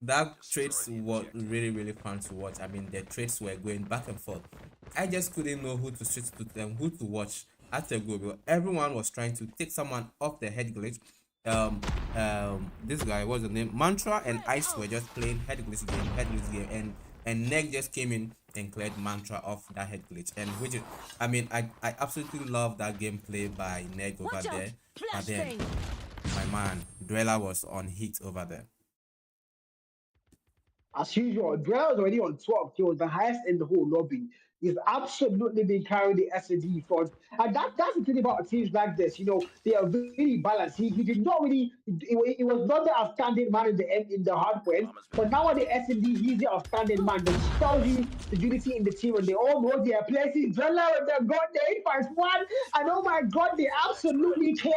That trades were really fun to watch. I mean, the trades were going back and forth. I just couldn't know who to switch to them, who to watch at the go, because everyone was trying to take someone off the head glitch. This guy, what's the name? Mantra and Ice were just playing head glitch game, and Neg just came in and cleared Mantra off that head glitch, and which is, I mean, I absolutely love that gameplay by Neg over there. But then, my man, Dweller was on heat over there. As usual, Dweller's already on 12 kills, the highest in the whole lobby. He's absolutely been carrying the S&D front. And that's the thing about teams like this. You know, they are really balanced. He did not really, he was not the outstanding man in the end in the hard point. But now at the S&D, he's the outstanding man. That tells you the unity in the team, and they all know their places. Dweller with the god, the 8-1. And oh my god, they absolutely clear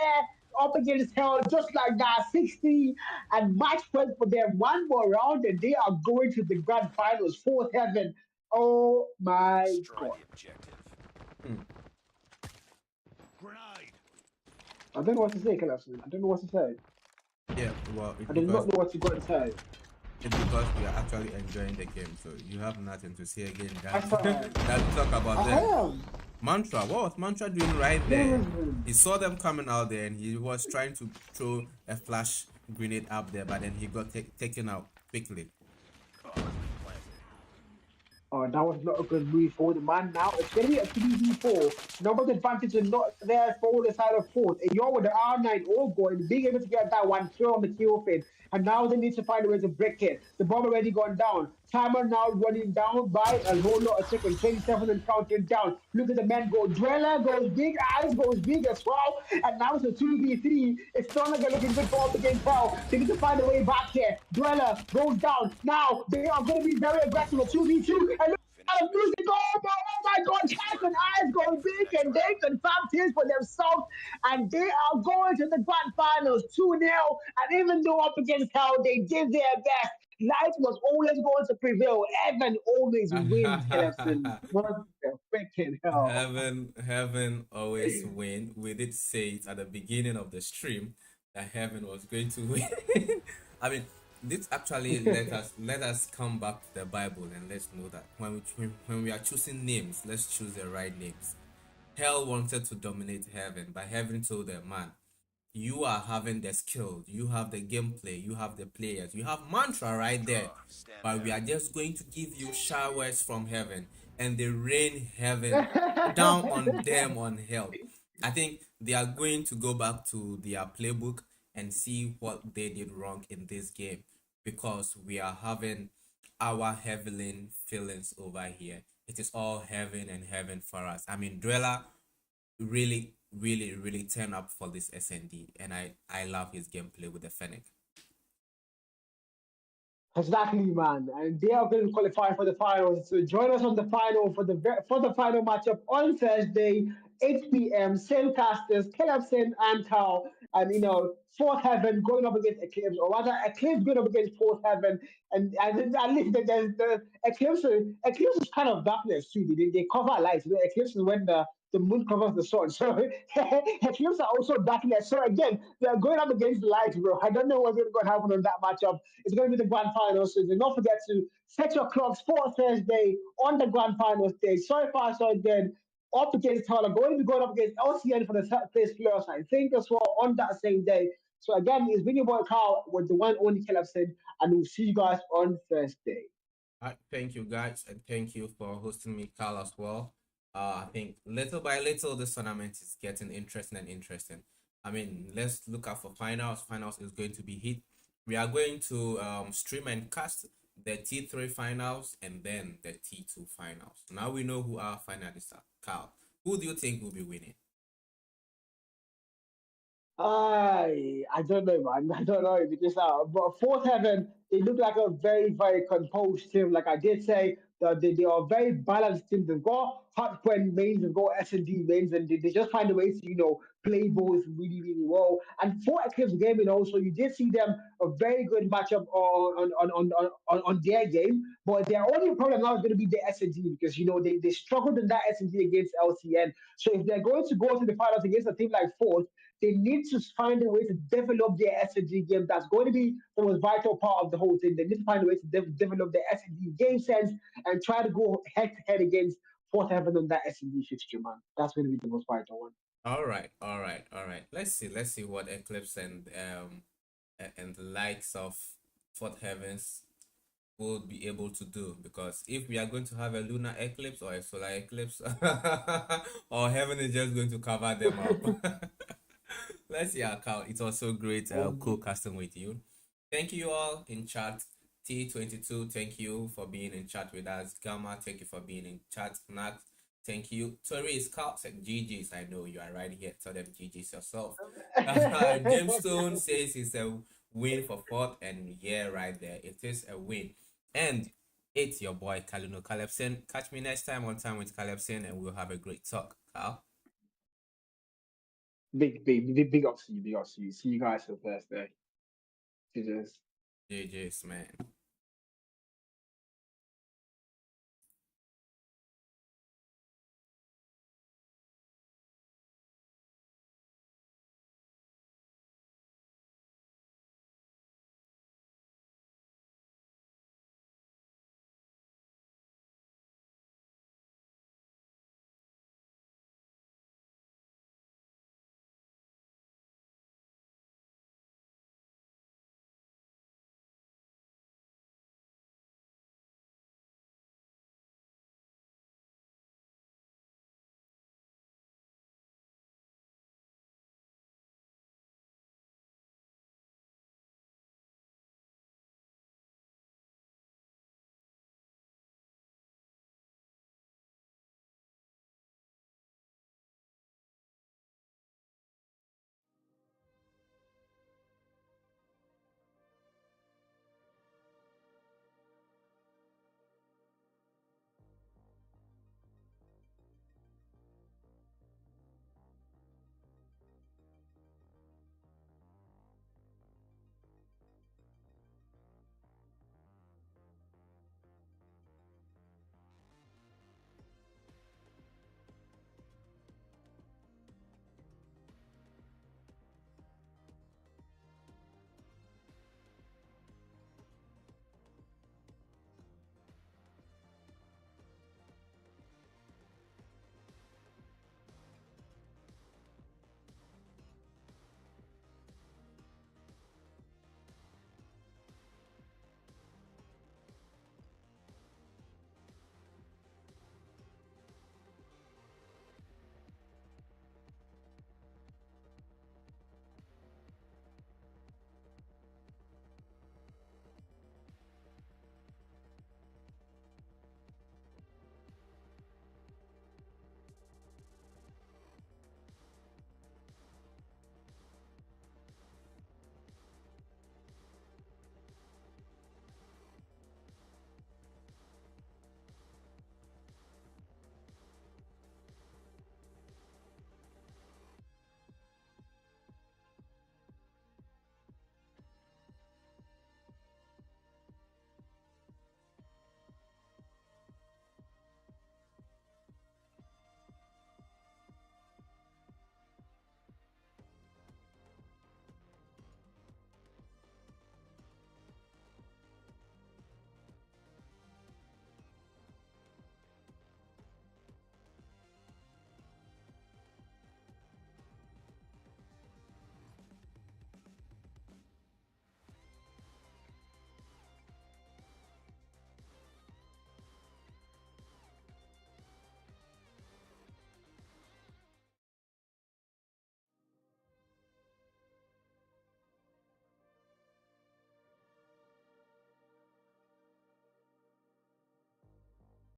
up against Hell just like that, 60 and match point for them. One more round and they are going to the grand finals, 4-7. Oh my Destroy god. the objective. Grenade! I don't know what to say, Kalefson. I don't know what to say. Yeah, well, I do not know what to go and say. it's because we are actually enjoying the game, so you have nothing to say again. I thought- That talk about I them. am. Mantra, what was Mantra doing right there? Mhm. He saw them coming out there, and he was trying to throw a flash grenade up there, but then he got taken out quickly. Oh, that was not a good move for the man. Now it's going to be a 3v4. Numbers advantage is not there for the side of fourth. And you're with the R9 all going, being able to get that one kill on the kill feed. and now they need to find a way to break it. The bomb already gone down. Timer now running down by a whole lot of seconds, 27 and counting down. Look at the man go. Dweller goes big, Eyes goes big as well, and now it's a 2v3. It's no longer looking good for up against Hell. They need to find a way back here. Dweller goes down. Now they are going to be very aggressive at 2v2, and look Finish the mission. music. Oh my God, Cats and Destroy Eyes the going enemy. big, Next and they round. confirm tears for themselves, and they are going to the grand finals 2-0. And even though up against Hell, they did their best. Light was always going to prevail. Evan always wins, Clemson. What the freaking hell? Heaven always win. We did say it at the beginning of the stream that heaven was going to win. I mean, this actually let us come back to the Bible and let's know that when we are choosing names, let's choose the right names. Hell wanted to dominate heaven, but heaven told them, man, you are having the skill, you have the gameplay, you have the players, you have mantra right there, Stand but we are down. just going to give you showers from heaven and they rain heaven down on them on hell. I think they are going to go back to their playbook and see what they did wrong in this game because we are having our heavenly feelings over here. It is all heaven and heaven for us. I mean, Dweller really turn up for this SND, and I love his gameplay with the Fennec. Exactly, man. And they are going to qualify for the finals. So join us on the final for the final matchup on Thursday, 8 p.m. Same casters, Calebson and Cal, and Fourth Heaven going up against Eclipse, or rather Eclipse going up against Fourth Heaven. And at least there's the Eclipse. Eclipse is kind of darkness too. They cover light. Eclipse is when the moon covers the sun. So Eclipse are also darkness. So again, they are going up against light, bro. I don't know what's going to happen on that matchup. It's going to be the grand final. So do not forget to set your clocks for Thursday on the grand final stage. Sorry far so again. Up against Tyler, going to be going up against LCN for the third place playoffs, I think, as well on that same day. So again, it's been your boy Carl with the one only Calebson, and we'll see you guys on Thursday. Thank you guys, and thank you for hosting me, Carl, as well. I think little by little this tournament is getting interesting and interesting. I mean, let's look out for finals. Finals is going to be hit. We are going to stream and cast the T3 finals and then the T2 finals. Now we know who our finalists are. Carl, who do you think will be winning? I don't know, man. I don't know because but Fourth Heaven, they look like a very composed team. Like I did say, they are a very balanced team. They've got hardcore mains, they've got S&D mains, and they just find a way to play both really well. And for Eclipse Gaming also, you did see them a very good matchup on their game. But their only problem now is going to be the S&D because they struggled in that S&D against LCN. So if they're going to go to the finals against a team like Fourth, they need to find a way to develop their SNG game. That's going to be the most vital part of the whole thing. They need to find a way to develop their SNG game sense and try to go head to head against Fourth Heaven on that SNG fixture, man. That's going to be the most vital one. All right. Let's see what Eclipse and the likes of Fourth Heavens will be able to do, because if we are going to have a lunar eclipse or a solar eclipse or heaven is just going to cover them up. Let's see, Carl. It was so great co-casting with you. Thank you all in chat. T22, thank you for being in chat with us. Gamma, thank you for being in chat. Nat, thank you. Tori Scott said GG's. I know you are right here. Tell them GG's yourself. Gemstone says it's a win for fourth, and yeah, right there. It is a win. And it's your boy Kalino Calebson. Catch me next time on Time with Calebson, and we'll have a great talk. Carl. Big up to you. Big up to you. See you guys for Thursday. Jesus. GG's, man.